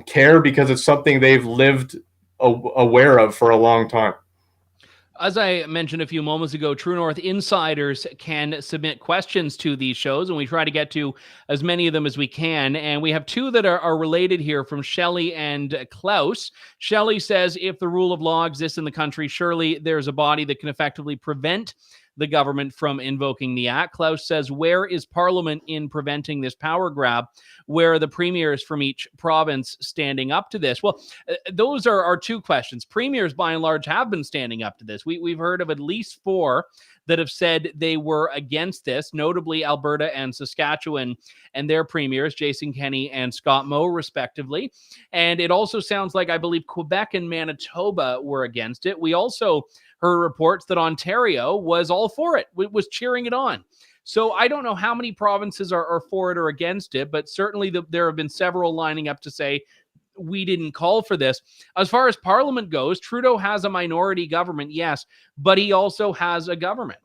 care, because it's something they've lived aware of for a long time.
As I mentioned a few moments ago, True North insiders can submit questions to these shows, and we try to get to as many of them as we can. And we have two that are related here from Shelley and Klaus. Shelley says, if the rule of law exists in the country, surely there's a body that can effectively prevent the government from invoking the act. Klaus says, where is Parliament in preventing this power grab? Where are the premiers from each province standing up to this? Well, those are our two questions. Premiers, by and large, have been standing up to this. We've heard of at least 4 that have said they were against this, notably Alberta and Saskatchewan and their premiers, Jason Kenney and Scott Moe, respectively. And it also sounds like, I believe, Quebec and Manitoba were against it. We also heard reports that Ontario was all for it, was cheering it on. So I don't know how many provinces are for it or against it, but certainly there have been several lining up to say, we didn't call for this. As far as Parliament goes, Trudeau has a minority government, yes, but he also has a government.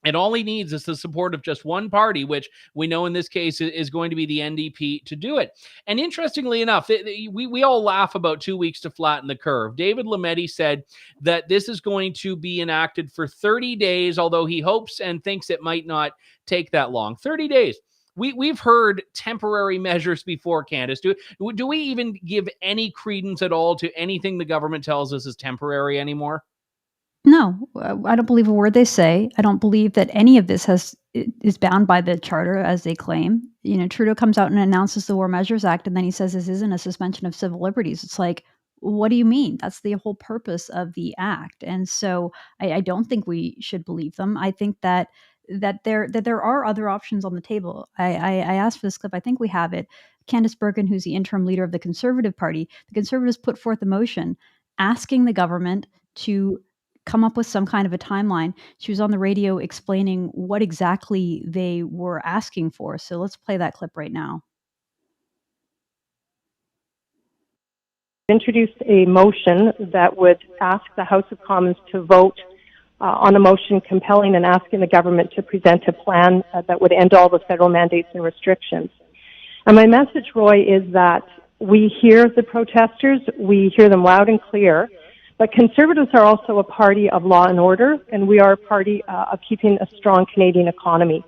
And all he needs is the support of just one party, which we know in this case is going to be the NDP, to do it. And interestingly enough, we all laugh about 2 weeks to flatten the curve. David Lametti said that this is going to be enacted for 30 days, although he hopes and thinks it might not take that long. 30 days. We've heard temporary measures before, Candice. Do we even give any credence at all to anything the government tells us is temporary anymore?
No, I don't believe a word they say. I don't believe that any of this is bound by the charter, as they claim. Trudeau comes out and announces the War Measures Act, and then he says this isn't a suspension of civil liberties. It's like, what do you mean? That's the whole purpose of the act. And so I don't think we should believe them. I think that there are other options on the table. I asked for this clip. I think we have it. Candice Bergen, who's the interim leader of the Conservative Party, the Conservatives put forth a motion asking the government to come up with some kind of a timeline. She was on the radio explaining what exactly they were asking for. So let's play that clip right now.
Introduced a motion that would ask the House of Commons to vote on a motion compelling and asking the government to present a plan that would end all the federal mandates and restrictions. And my message, Roy, is that we hear the protesters, we hear them loud and clear, but Conservatives are also a party of law and order, and we are a party of keeping a strong Canadian economy.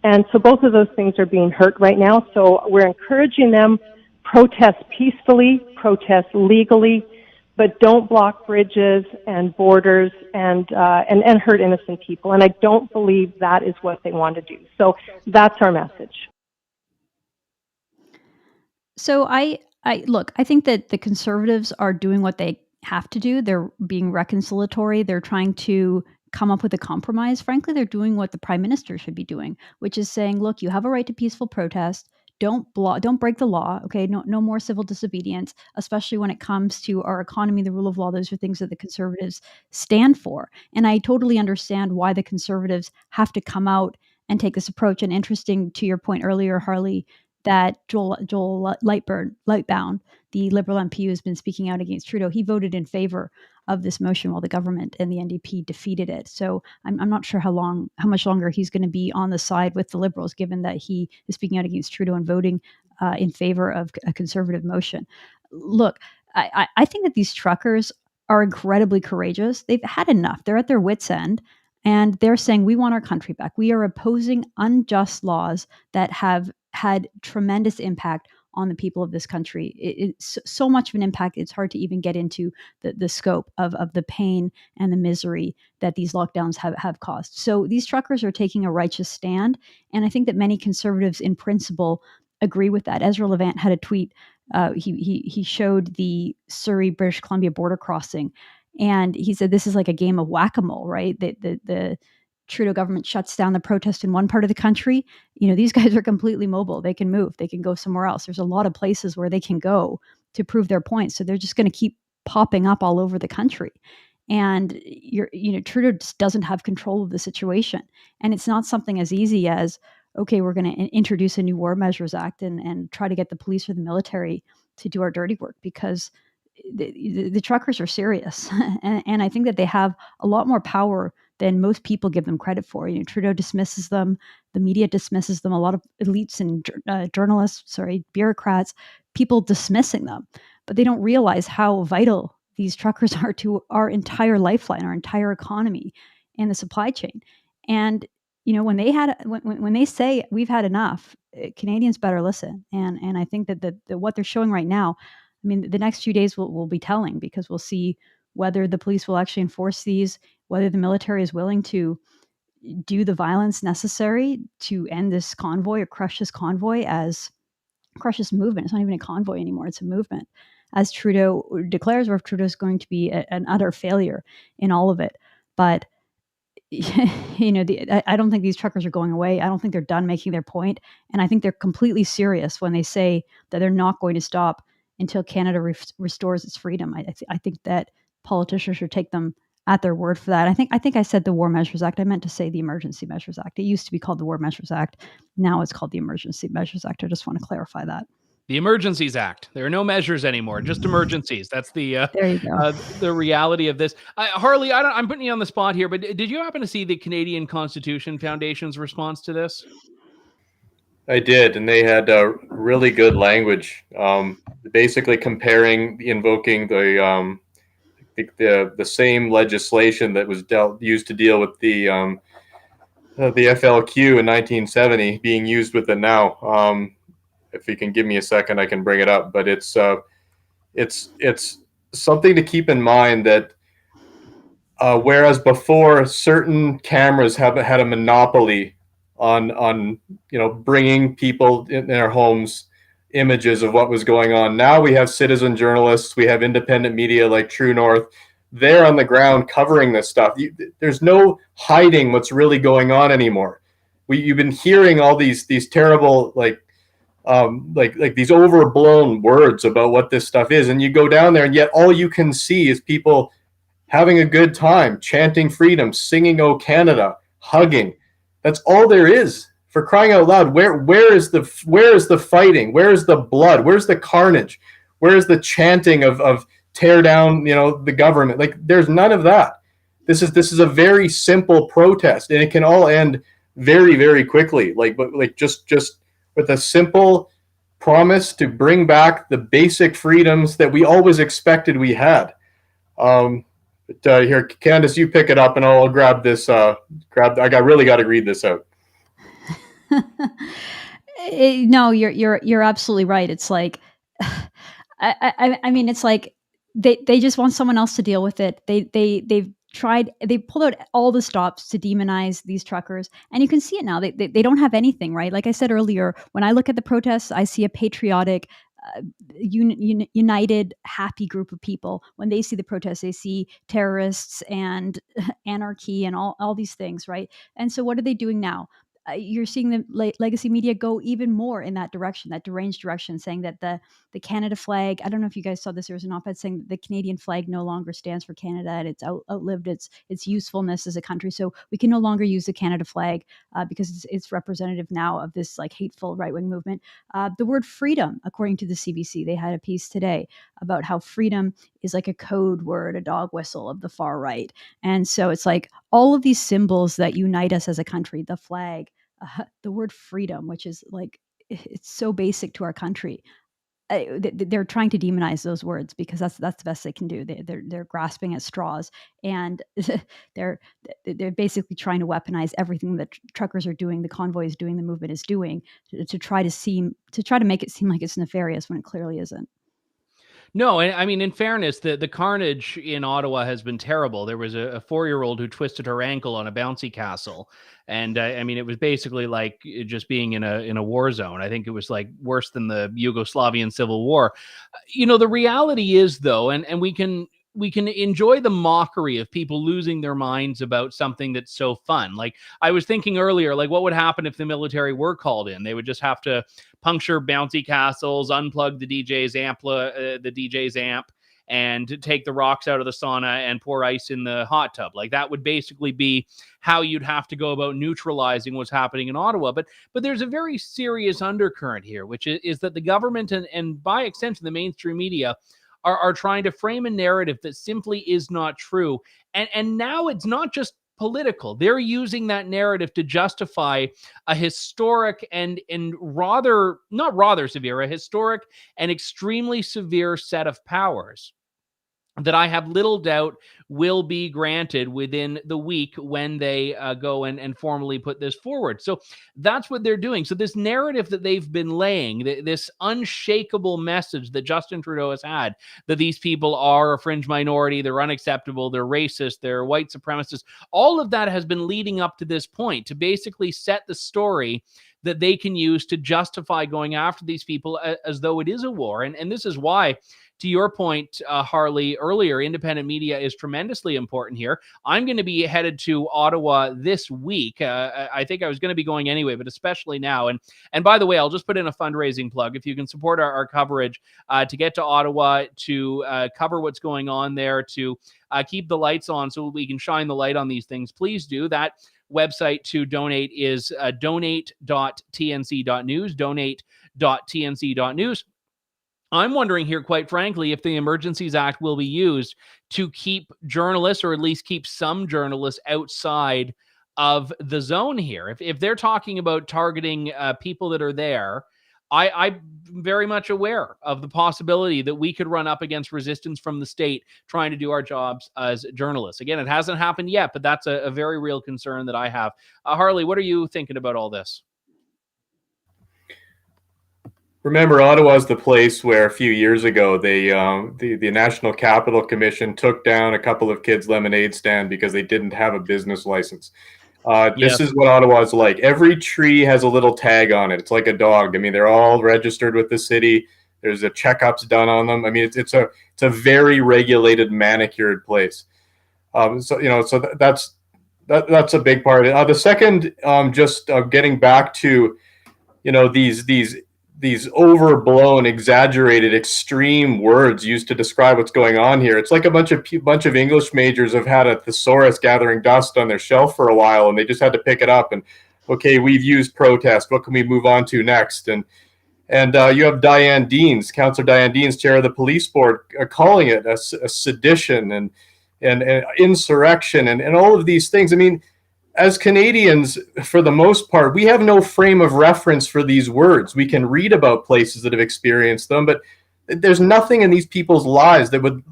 And so both of those things are being hurt right now. So we're encouraging them, protest peacefully, protest legally, but don't block bridges and borders and hurt innocent people. And I don't believe that is what they want to do. So that's our message.
So I think that the Conservatives are doing what they have to do. They're being reconciliatory. They're trying to come up with a compromise. Frankly, they're doing what the Prime Minister should be doing, which is saying, look, you have a right to peaceful protest. Don't break the law. Okay. No more civil disobedience, especially when it comes to our economy, the rule of law. Those are things that the Conservatives stand for. And I totally understand why the Conservatives have to come out and take this approach. And interesting to your point earlier, Harley, that Joel Lightbound, the Liberal MP who has been speaking out against Trudeau, he voted in favor of this motion while the government and the NDP defeated it. So I'm not sure how much longer he's going to be on the side with the Liberals, given that he is speaking out against Trudeau and voting in favor of a Conservative motion. Look, I think that these truckers are incredibly courageous. They've had enough. They're at their wits' end. And they're saying, we want our country back. We are opposing unjust laws that have had tremendous impact on the people of this country. It's so much of an impact, it's hard to even get into the scope of the pain and the misery that these lockdowns have caused. So these truckers are taking a righteous stand. And I think that many Conservatives in principle agree with that. Ezra Levant had a tweet. He showed the Surrey, British Columbia border crossing. And he said this is like a game of whack-a-mole, right? The Trudeau government shuts down the protest in one part of the country. These guys are completely mobile. They can move. They can go somewhere else. There's a lot of places where they can go to prove their point. So they're just going to keep popping up all over the country. And Trudeau just doesn't have control of the situation. And it's not something as easy as, okay, we're going to introduce a new War Measures Act and try to get the police or the military to do our dirty work, because the truckers are serious. and I think that they have a lot more power than most people give them credit for. Trudeau dismisses them, the media dismisses them, a lot of elites and bureaucrats, people dismissing them, but they don't realize how vital these truckers are to our entire lifeline, our entire economy, and the supply chain. And when they say we've had enough, Canadians better listen. And I think that what they're showing right now, I mean, the next few days will be telling, because we'll see whether the police will actually enforce these, whether the military is willing to do the violence necessary to end this convoy or crush this convoy, as crush this movement. It's not even a convoy anymore. It's a movement, as Trudeau declares, or if Trudeau is going to be an utter failure in all of it. But I don't think these truckers are going away. I don't think they're done making their point. And I think they're completely serious when they say that they're not going to stop until Canada restores its freedom. I think that politicians should take them at their word for that. I think I said the War Measures Act. I meant to say the Emergency Measures Act. It used to be called the War Measures Act. Now it's called the Emergency Measures Act. I just want to clarify that.
The Emergencies Act. There are no measures anymore, just emergencies. That's the
there you go.
The reality of this. Harley, I'm putting you on the spot here, but did you happen to see the Canadian Constitution Foundation's response to this?
I did, and they had really good language, basically invoking the same legislation that was used to deal with the FLQ in 1970 being used with it now. If you can give me a second, I can bring it up. But it's something to keep in mind that whereas before certain cameras have had a monopoly on bringing people in their homes images of what was going on, now we have citizen journalists, we have independent media like True North. They're on the ground covering this stuff. There's no hiding what's really going on anymore. You've been hearing all these terrible like these overblown words about what this stuff is, and you go down there and yet all you can see is people having a good time, chanting freedom, singing "Oh Canada," hugging. That's all there is. For crying out loud, where is the fighting? Where is the blood? Where's the carnage? Where is the chanting of tear down the government? Like, there's none of that. This is a very simple protest, and it can all end very, very quickly. Just with a simple promise to bring back the basic freedoms that we always expected we had. Here, Candice, you pick it up, and I'll grab this. I really got to read this out.
No, you're absolutely right. It's like, I mean, it's like they just want someone else to deal with it. They pulled out all the stops to demonize these truckers, and you can see it now. They don't have anything, right? Like I said earlier, when I look at the protests, I see a patriotic, united, happy group of people. When they see the protests, they see terrorists and anarchy and all these things, right? And so what are they doing now? You're seeing the legacy media go even more in that direction, that deranged direction, saying that the Canada flag, I don't know if you guys saw this, there was an op-ed saying that the Canadian flag no longer stands for Canada, and it's outlived its usefulness as a country. So we can no longer use the Canada flag because it's representative now of this like hateful right-wing movement. The word freedom, according to the CBC, they had a piece today about how freedom is like a code word, a dog whistle of the far right. And so it's like all of these symbols that unite us as a country, the flag, the word freedom, which is like, it's so basic to our country. They're trying to demonize those words because that's the best they can do. They're grasping at straws, and they're basically trying to weaponize everything that truckers are doing, the convoy is doing, the movement is doing, to try to make it seem like it's nefarious when it clearly isn't.
No, I mean, in fairness, the carnage in Ottawa has been terrible. There was a 4-year-old who twisted her ankle on a bouncy castle. And I mean, it was basically like just being in a war zone. I think it was like worse than the Yugoslavian Civil War. The reality is, though, and we can we can enjoy the mockery of people losing their minds about something that's so fun. Like I was thinking earlier, like what would happen if the military were called in? They would just have to puncture bouncy castles, unplug the DJ's amp, and take the rocks out of the sauna and pour ice in the hot tub. Like that would basically be how you'd have to go about neutralizing what's happening in Ottawa. But there's a very serious undercurrent here, which is that the government and by extension the mainstream media are trying to frame a narrative that simply is not true. And now it's not just political. They're using that narrative to justify a historic and a historic and extremely severe set of powers that I have little doubt will be granted within the week when they go and formally put this forward. So that's what they're doing. So this narrative that they've been laying, this unshakable message that Justin Trudeau has had, that these people are a fringe minority, they're unacceptable, they're racist, they're white supremacists, all of that has been leading up to this point to basically set the story that they can use to justify going after these people as though it is a war. And this is why, to your point, Harley, earlier, independent media is tremendously important here. I'm going to be headed to Ottawa this week. I think I was going to be going anyway, but especially now. And by the way, I'll just put in a fundraising plug. If you can support our coverage to get to Ottawa, to cover what's going on there, to keep the lights on so we can shine the light on these things, please do. That website to donate is donate.tnc.news, donate.tnc.news. I'm wondering here, quite frankly, if the Emergencies Act will be used to keep journalists, or at least keep some journalists, outside of the zone here. If they're talking about targeting people that are there, I'm very much aware of the possibility that we could run up against resistance from the state trying to do our jobs as journalists. Again, it hasn't happened yet, but that's a very real concern that I have. Harley, what are you thinking about all this?
Remember, Ottawa is the place where a few years ago the National Capital Commission took down a couple of kids' lemonade stand because they didn't have a business license. This is what Ottawa is like. Every tree has a little tag on it. It's like a dog. I mean, they're all registered with the city. There's a checkups done on them. I mean, it's a very regulated, manicured place. So that's a big part. The second, getting back to, these overblown, exaggerated, extreme words used to describe what's going on here. It's like a bunch of English majors have had a thesaurus gathering dust on their shelf for a while, and they just had to pick it up and, okay, we've used protest. What can we move on to next? And you have Councillor Diane Deans, chair of the police board, calling it a sedition and insurrection and all of these things. I mean, as Canadians, for the most part, we have no frame of reference for these words. We can read about places that have experienced them, but there's nothing in these people's lives that would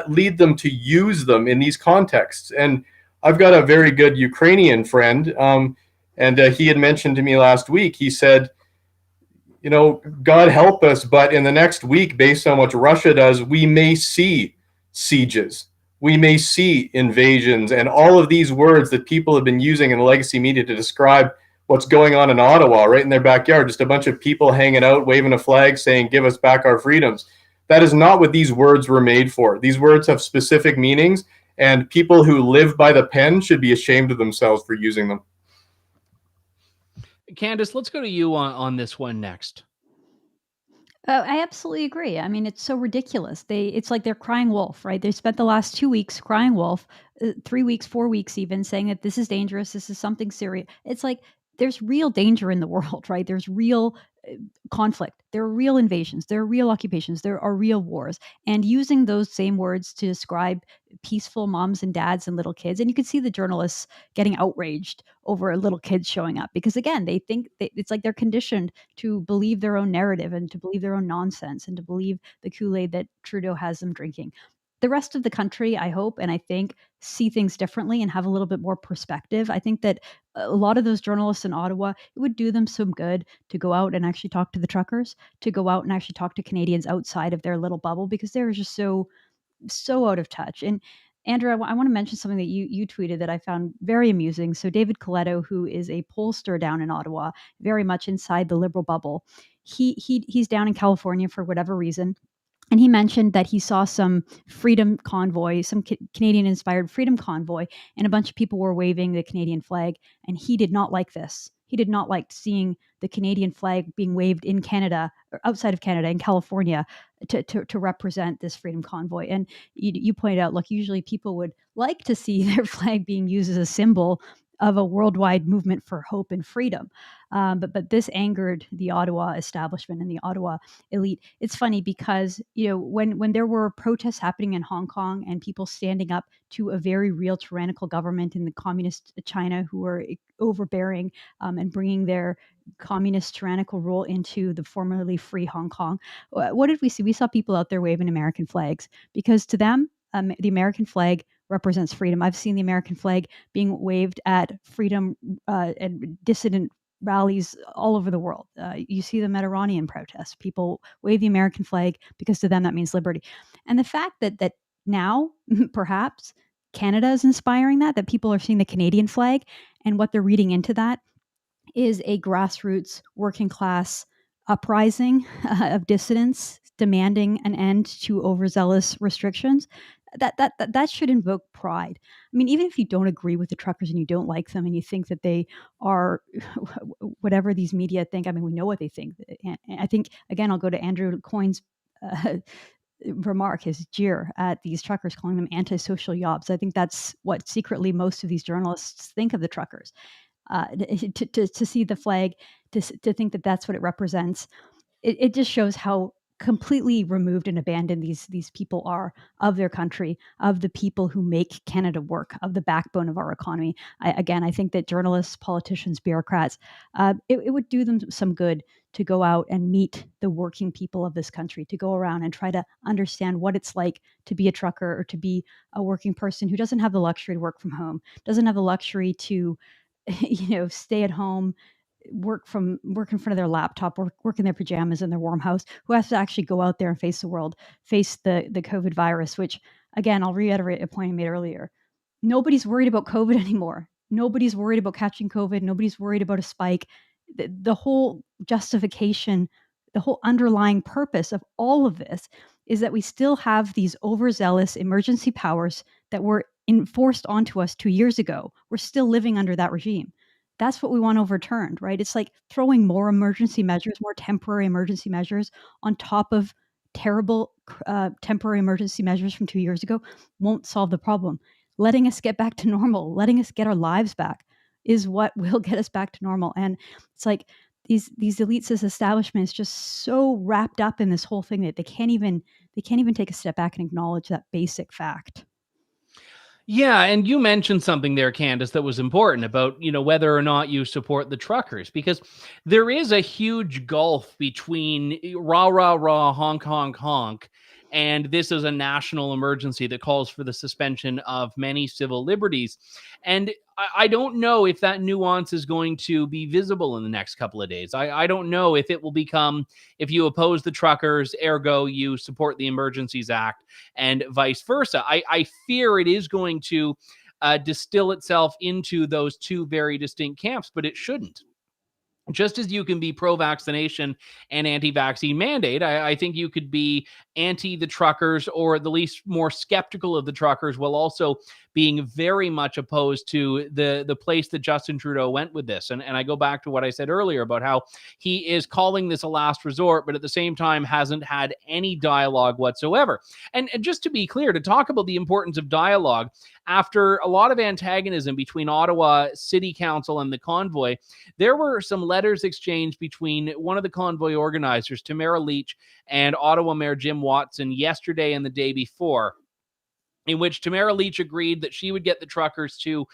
lead them to use them in these contexts. And I've got a very good Ukrainian friend, and he had mentioned to me last week, he said, God help us, but in the next week, based on what Russia does, we may see sieges. We may see invasions, and all of these words that people have been using in the legacy media to describe what's going on in Ottawa, right in their backyard, just a bunch of people hanging out, waving a flag, saying, give us back our freedoms. That is not what these words were made for. These words have specific meanings, and people who live by the pen should be ashamed of themselves for using them.
Candice, let's go to you on this one next.
I absolutely agree. I mean, it's so ridiculous. It's like they're crying wolf, right? They spent the last 2 weeks crying wolf, 3 weeks, 4 weeks even, saying that this is dangerous, this is something serious. It's like there's real danger in the world, right? There's real conflict. There are real invasions. There are real occupations. There are real wars. And using those same words to describe peaceful moms and dads and little kids. And you can see the journalists getting outraged over little kids showing up because, again, they think it's like they're conditioned to believe their own narrative and to believe their own nonsense and to believe the Kool-Aid that Trudeau has them drinking. The rest of the country, I hope, and I think, see things differently and have a little bit more perspective. I think that a lot of those journalists in Ottawa, it would do them some good to go out and actually talk to the truckers, to go out and actually talk to Canadians outside of their little bubble, because they're just so out of touch. And Andrew, I want to mention something that you tweeted that I found very amusing. So David Coletto, who is a pollster down in Ottawa, very much inside the Liberal bubble, he's down in California for whatever reason. And he mentioned that he saw some freedom convoy, some Canadian-inspired freedom convoy, and a bunch of people were waving the Canadian flag, and he did not like this. He did not like seeing the Canadian flag being waved in Canada, or outside of Canada, in California, to represent this freedom convoy. And you pointed out, look, usually people would like to see their flag being used as a symbol of a worldwide movement for hope and freedom. But this angered the Ottawa establishment and the Ottawa elite. It's funny because, when there were protests happening in Hong Kong and people standing up to a very real tyrannical government in the communist China who were overbearing, and bringing their communist tyrannical rule into the formerly free Hong Kong, what did we see? We saw people out there waving American flags because to them, the American flag represents freedom. I've seen the American flag being waved at freedom and dissident rallies all over the world. You see them at Iranian protests. People wave the American flag because to them that means liberty. And the fact that now perhaps Canada is inspiring that people are seeing the Canadian flag, and what they're reading into that is a grassroots working class uprising of dissidents demanding an end to overzealous restrictions. That should invoke pride. I mean, even if you don't agree with the truckers and you don't like them and you think that they are whatever these media think, I mean, we know what they think. And I think, again, I'll go to Andrew Coyne's remark, his jeer at these truckers, calling them antisocial yobs. I think that's what secretly most of these journalists think of the truckers. To see the flag, to think that that's what it represents, it just shows how completely removed and abandoned these people are of their country, of the people who make Canada work, of the backbone of our economy. I think that journalists, politicians, bureaucrats, it would do them some good to go out and meet the working people of this country, to go around and try to understand what it's like to be a trucker or to be a working person who doesn't have the luxury to work from home, doesn't have the luxury to stay at home, work in front of their laptop, work in their pajamas in their warm house, who has to actually go out there and face the world, face the COVID virus, which, again, I'll reiterate a point I made earlier. Nobody's worried about COVID anymore. Nobody's worried about catching COVID. Nobody's worried about a spike. The whole justification, the whole underlying purpose of all of this is that we still have these overzealous emergency powers that were enforced onto us 2 years ago. We're still living under that regime. That's what we want overturned, right? It's like throwing more emergency measures, more temporary emergency measures on top of terrible temporary emergency measures from 2 years ago won't solve the problem. Letting us get back to normal, letting us get our lives back is what will get us back to normal. And it's like these elites, this establishment is just so wrapped up in this whole thing that they can't even take a step back and acknowledge that basic fact.
Yeah, and you mentioned something there, Candice, that was important about, whether or not you support the truckers, because there is a huge gulf between rah, rah, rah, honk, honk, honk, and this is a national emergency that calls for the suspension of many civil liberties. And I don't know if that nuance is going to be visible in the next couple of days. I don't know if it will become, if you oppose the truckers, ergo you support the Emergencies Act, and vice versa. I fear it is going to distill itself into those two very distinct camps, but it shouldn't. Just as you can be pro-vaccination and anti-vaccine mandate, I think you could be anti the truckers, or at the least more skeptical of the truckers, while also being very much opposed to the place that Justin Trudeau went with this. And I go back to what I said earlier about how he is calling this a last resort, but at the same time hasn't had any dialogue whatsoever. And just to be clear, to talk about the importance of dialogue, after a lot of antagonism between Ottawa City Council and the convoy, there were some letters exchanged between one of the convoy organizers, Tamara Leach, and Ottawa Mayor Jim Watson yesterday and the day before, in which Tamara Leach agreed that she would get the truckers to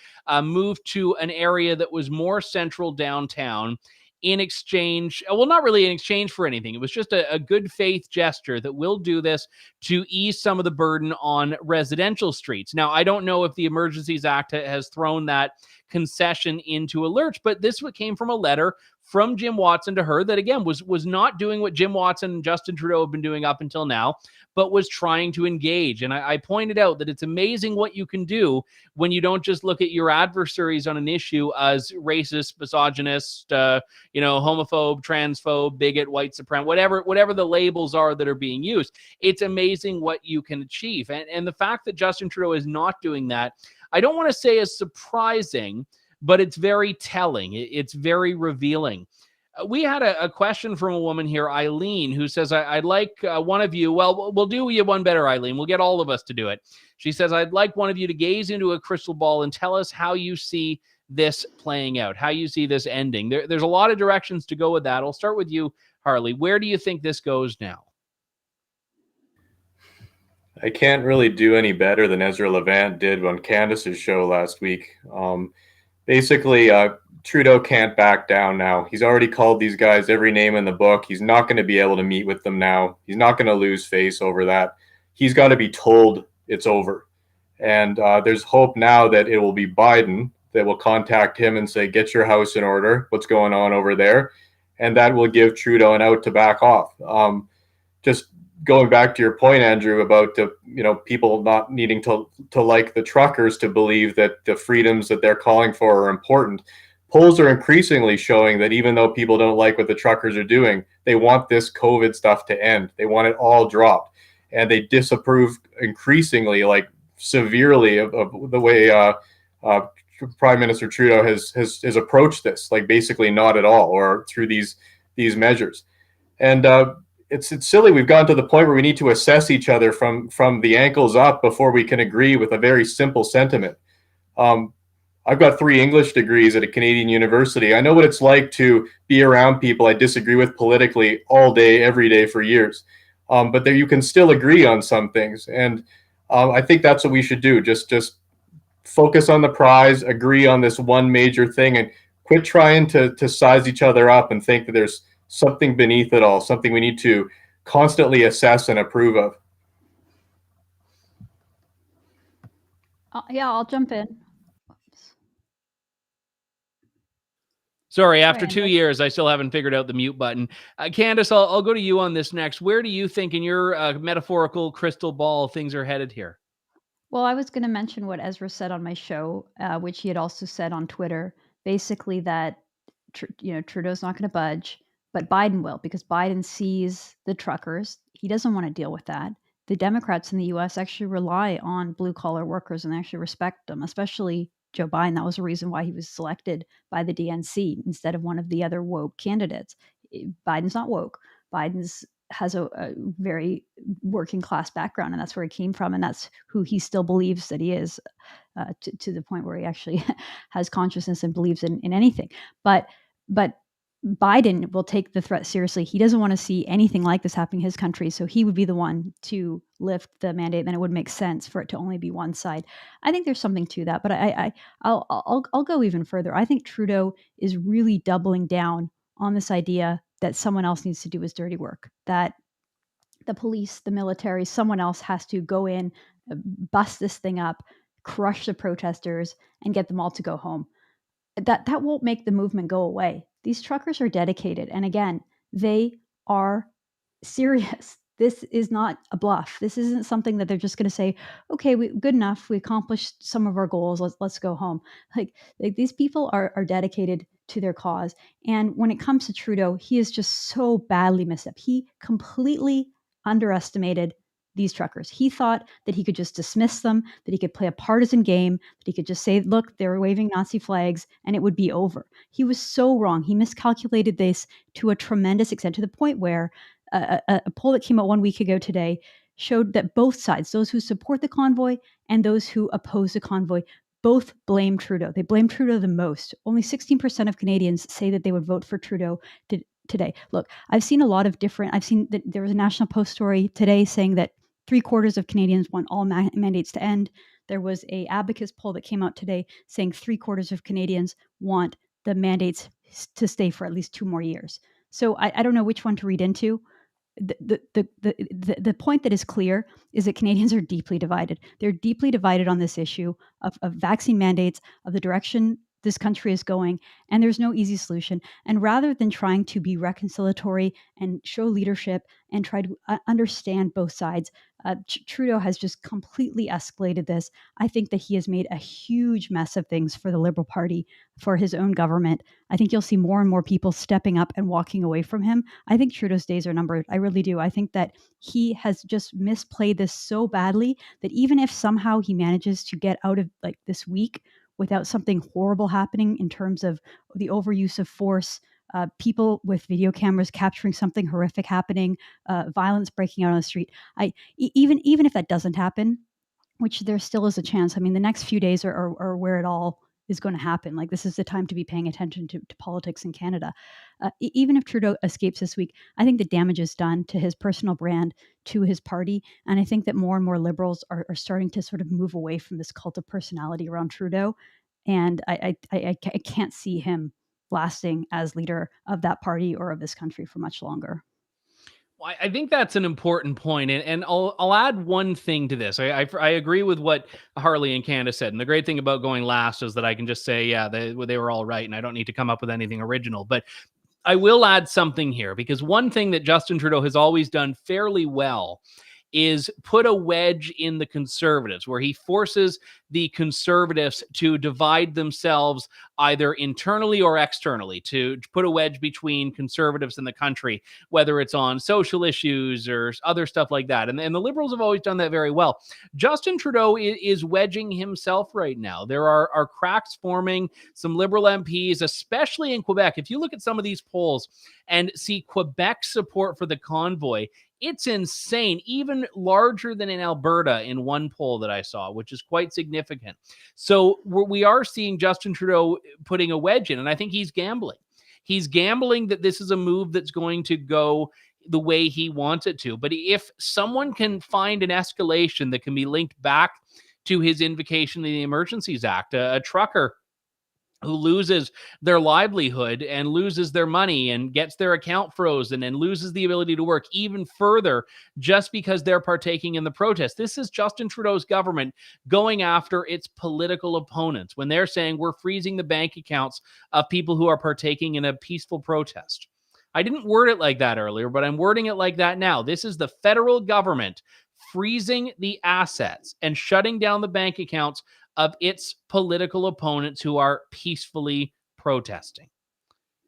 move to an area that was more central downtown in exchange, well, not really in exchange for anything. It was just a good faith gesture that will do this to ease some of the burden on residential streets. Now, I don't know if the Emergencies Act has thrown that concession into a lurch, but this came from a letter from Jim Watson to her that, again, was not doing what Jim Watson and Justin Trudeau have been doing up until now, but was trying to engage. And I pointed out that it's amazing what you can do when you don't just look at your adversaries on an issue as racist, misogynist, homophobe, transphobe, bigot, white supremacist, whatever the labels are that are being used. It's amazing what you can achieve. And the fact that Justin Trudeau is not doing that, I don't want to say is surprising, but it's very telling. It's very revealing. We had a question from a woman here, Eileen, who says, I'd like one of you, well, we'll do you one better, Eileen. We'll get all of us to do it. She says, I'd like one of you to gaze into a crystal ball and tell us how you see this playing out, how you see this ending. There's a lot of directions to go with that. I'll start with you, Harley. Where do you think this goes now?
I can't really do any better than Ezra Levant did on Candice's show last week. Basically, Trudeau can't back down now. He's already called these guys every name in the book. He's not going to be able to meet with them now. He's not going to lose face over that. He's got to be told it's over. And there's hope now that it will be Biden that will contact him and say, get your house in order. What's going on over there? And that will give Trudeau an out to back off. Just going back to your point, Andrew, about people not needing to like the truckers to believe that the freedoms that they're calling for are important. Polls are increasingly showing that even though people don't like what the truckers are doing, they want this COVID stuff to end. They want it all dropped, and they disapprove increasingly, like severely, of the way Prime Minister Trudeau has approached this, like basically not at all, or through these measures. And it's silly. We've gotten to the point where we need to assess each other from the ankles up before we can agree with a very simple sentiment. I've got 3 English degrees at a Canadian university. I know what it's like to be around people I disagree with politically all day, every day for years. But there you can still agree on some things. And I think that's what we should do. Just focus on the prize, agree on this one major thing, and quit trying to size each other up and think that there's something beneath it all, something we need to constantly assess and approve of.
Yeah, I'll jump in.
Sorry, after 2 years, I still haven't figured out the mute button. Candice, I'll go to you on this next. Where do you think in your metaphorical crystal ball things are headed here?
Well, I was going to mention what Ezra said on my show, which he had also said on Twitter, basically that Trudeau's not going to budge, but Biden will, because Biden sees the truckers. He doesn't want to deal with that. The Democrats in the U.S. actually rely on blue-collar workers and actually respect them, especially Joe Biden. That was the reason why he was selected by the DNC instead of one of the other woke candidates. Biden's not woke. Biden's has a very working class background, and that's where he came from, and that's who he still believes that he is, to the point where he actually has consciousness and believes in anything. But Biden will take the threat seriously. He doesn't want to see anything like this happening in his country, so he would be the one to lift the mandate. Then it would make sense for it to only be one side. I think there's something to that, but I'll go even further. I think Trudeau is really doubling down on this idea that someone else needs to do his dirty work, that the police, the military, someone else has to go in, bust this thing up, crush the protesters, and get them all to go home. That won't make the movement go away. These truckers are dedicated. And again, they are serious. This is not a bluff. This isn't something that they're just going to say, okay, good enough. We accomplished some of our goals. Let's go home. Like these people are dedicated to their cause. And when it comes to Trudeau, he is just so badly messed up. He completely underestimated these truckers. He thought that he could just dismiss them, that he could play a partisan game, that he could just say, look, they were waving Nazi flags, and it would be over. He was so wrong. He miscalculated this to a tremendous extent, to the point where a poll that came out 1 week ago today showed that both sides, those who support the convoy and those who oppose the convoy, both blame Trudeau. They blame Trudeau the most. Only 16% of Canadians say that they would vote for Trudeau today. Look, I've seen that there was a National Post story today saying that 3/4 of Canadians want all mandates to end. There was a Abacus poll that came out today saying 3/4 of Canadians want the mandates to stay for at least 2 more years. So I don't know which one to read into. The point that is clear is that Canadians are deeply divided. They're deeply divided on this issue of vaccine mandates, of the direction this country is going, and there's no easy solution. And rather than trying to be reconciliatory and show leadership and try to understand both sides, Trudeau has just completely escalated this. I think that he has made a huge mess of things for the Liberal Party, for his own government. I think you'll see more and more people stepping up and walking away from him. I think Trudeau's days are numbered. I really do. I think that he has just misplayed this so badly that even if somehow he manages to get out of like this week without something horrible happening in terms of the overuse of force, people with video cameras capturing something horrific happening, violence breaking out on the street. Even if that doesn't happen, which there still is a chance. I mean, the next few days are where it all is going to happen. Like, this is the time to be paying attention to politics in Canada. Even if Trudeau escapes this week, I think the damage is done to his personal brand, to his party. And I think that more and more Liberals are starting to sort of move away from this cult of personality around Trudeau. And I can't see him lasting as leader of that party or of this country for much longer.
Well, I think that's an important point, and I'll add one thing to this. I agree with what Harley and Candice said, and the great thing about going last is that I can just say, yeah, they were all right, and I don't need to come up with anything original. But I will add something here, because one thing that Justin Trudeau has always done fairly well is put a wedge in the Conservatives, where he forces the Conservatives to divide themselves either internally or externally, to put a wedge between Conservatives in the country, whether it's on social issues or other stuff like that. And the Liberals have always done that very well. Justin Trudeau is wedging himself right now. There are cracks forming. Some Liberal MPs, especially in Quebec, if you look at some of these polls and see Quebec support for the convoy, it's insane, even larger than in Alberta in one poll that I saw, which is quite significant. So we are seeing Justin Trudeau putting a wedge in, and I think he's gambling. He's gambling that this is a move that's going to go the way he wants it to. But if someone can find an escalation that can be linked back to his invocation of the Emergencies Act, a trucker who loses their livelihood and loses their money and gets their account frozen and loses the ability to work even further just because they're partaking in the protest. This is Justin Trudeau's government going after its political opponents when they're saying we're freezing the bank accounts of people who are partaking in a peaceful protest. I didn't word it like that earlier, but I'm wording it like that now. This is the federal government freezing the assets and shutting down the bank accounts of its political opponents who are peacefully protesting.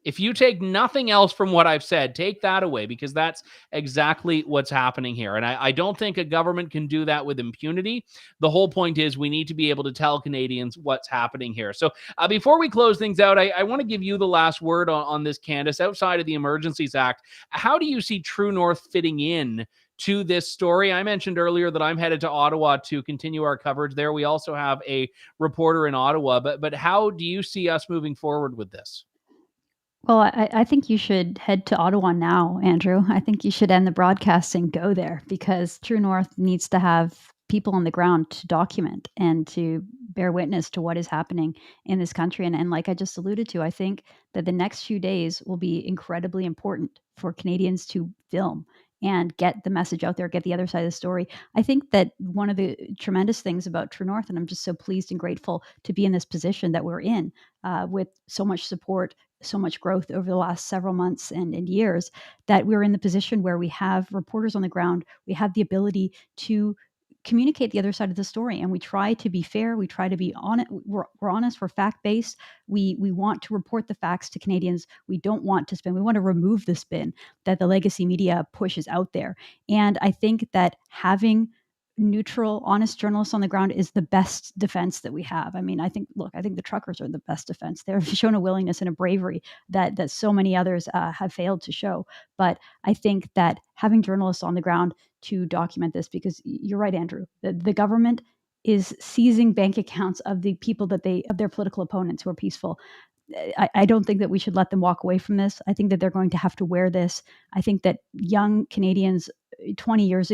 If you take nothing else from what I've said, take that away, because that's exactly what's happening here. And I don't think a government can do that with impunity. The whole point is we need to be able to tell Canadians what's happening here. So before we close things out, I want to give you the last word on this, Candice. Outside of the Emergencies Act, how do you see True North fitting in to this story? I mentioned earlier that I'm headed to Ottawa to continue our coverage there. We also have a reporter in Ottawa, but how do you see us moving forward with this?
Well, I think you should head to Ottawa now, Andrew. I think you should end the broadcast and go there, because True North needs to have people on the ground to document and to bear witness to what is happening in this country. And like I just alluded to, I think that the next few days will be incredibly important for Canadians to film and get the message out there, get the other side of the story. I think that one of the tremendous things about True North, and I'm just so pleased and grateful to be in this position that we're in, with so much support, so much growth over the last several months and years, that we're in the position where we have reporters on the ground. We have the ability to communicate the other side of the story, and we try to be fair. We try to be honest. We're honest. We're fact-based. We want to report the facts to Canadians. We don't want to spin. We want to remove the spin that the legacy media pushes out there. And I think that having neutral, honest journalists on the ground is the best defense that we have. I mean, I think the truckers are the best defense. They've shown a willingness and a bravery that so many others have failed to show. But I think that having journalists on the ground to document this, because you're right, Andrew, the government is seizing bank accounts of the people of their political opponents who are peaceful. I don't think that we should let them walk away from this. I think that they're going to have to wear this. I think that young Canadians 20 years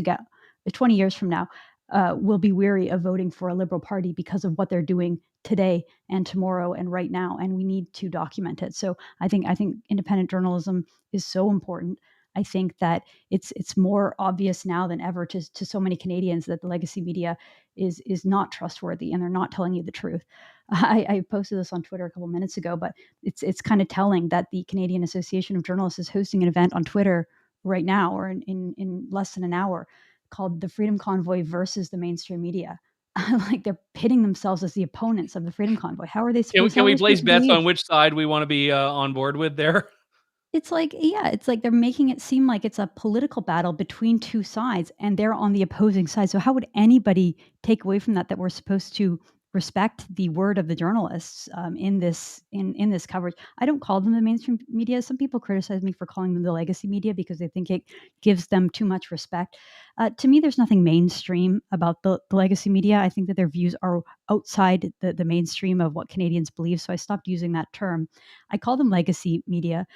from now, will be weary of voting for a Liberal Party because of what they're doing today and tomorrow and right now, and we need to document it. So I think independent journalism is so important. I think that it's more obvious now than ever to so many Canadians that the legacy media is not trustworthy and they're not telling you the truth. I posted this on Twitter a couple minutes ago, but it's kind of telling that the Canadian Association of Journalists is hosting an event on Twitter right now, or in less than an hour, called the Freedom Convoy versus the mainstream media. Like they're pitting themselves as the opponents of the Freedom Convoy. How are they supposed?
Can
How are
we
they
place
supposed to
bets
believe?
on which side we want to be on board with there?
It's like, yeah, it's like they're making it seem like it's a political battle between two sides, and they're on the opposing side. So how would anybody take away from that we're supposed to respect the word of the journalists in this coverage? I don't call them the mainstream media. Some people criticize me for calling them the legacy media because they think it gives them too much respect. To me, there's nothing mainstream about the legacy media. I think that their views are outside the mainstream of what Canadians believe. So I stopped using that term. I call them legacy media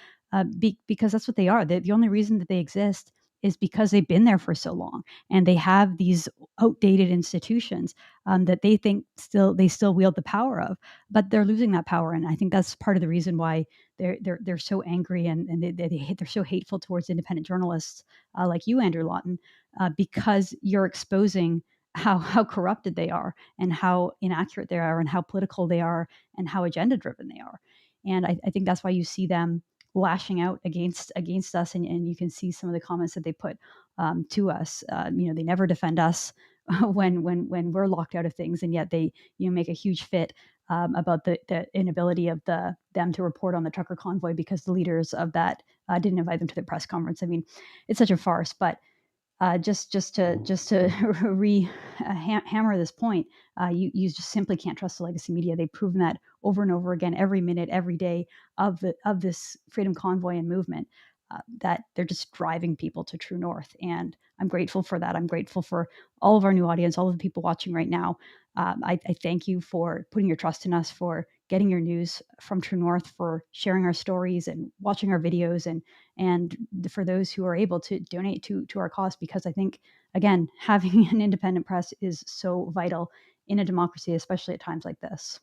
because that's what they are. The only reason that they exist is because they've been there for so long, and they have these outdated institutions that they think they still wield the power of, but they're losing that power. And I think that's part of the reason why they're so angry, and they're so hateful towards independent journalists like you, Andrew Lawton, because you're exposing how corrupted they are, and how inaccurate they are, and how political they are, and how agenda driven they are. And I think that's why you see them lashing out against us, and you can see some of the comments that they put to us. They never defend us when we're locked out of things, and yet they make a huge fit about the inability of them to report on the trucker convoy because the leaders of that didn't invite them to the press conference. I mean, it's such a farce. But just to hammer this point, you just simply can't trust the legacy media. They've proven that over and over again, every minute, every day of this freedom convoy and movement, that they're just driving people to true north. And I'm grateful for that. I'm grateful for all of our new audience, all of the people watching right now. I thank you for putting your trust in us, for getting your news from True North, for sharing our stories and watching our videos, and for those who are able to donate to our cause, because I think, again, having an independent press is so vital in a democracy, especially at times like this.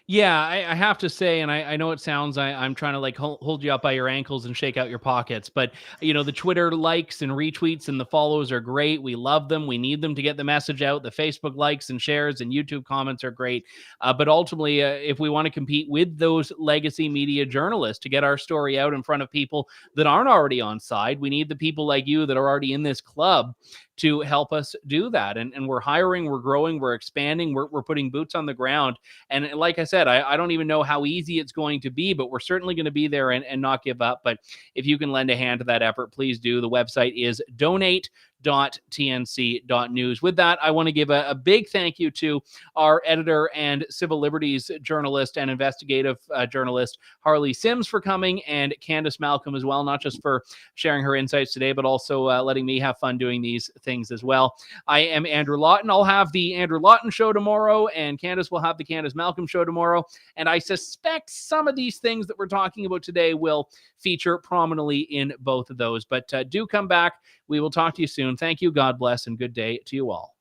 Yeah, I have to say, and I know it sounds, I'm trying to like hold you up by your ankles and shake out your pockets, but the Twitter likes and retweets and the follows are great. We love them. We need them to get the message out. The Facebook likes and shares and YouTube comments are great. But ultimately, if we want to compete with those legacy media journalists to get our story out in front of people that aren't already on side, we need the people like you that are already in this club to help us do that. And we're hiring, we're growing, we're expanding, we're putting boots on the ground. And like I said, I don't even know how easy it's going to be, but we're certainly going to be there and not give up. But if you can lend a hand to that effort, please do. The website is donate.tnc.news. With that, I want to give a big thank you to our editor and civil liberties journalist and investigative journalist, Harley Sims, for coming, and Candice Malcolm as well, not just for sharing her insights today, but also letting me have fun doing these things as well. I am Andrew Lawton. I'll have the Andrew Lawton show tomorrow, and Candice will have the Candice Malcolm show tomorrow. And I suspect some of these things that we're talking about today will feature prominently in both of those. But do come back. We will talk to you soon. Thank you. God bless, and good day to you all.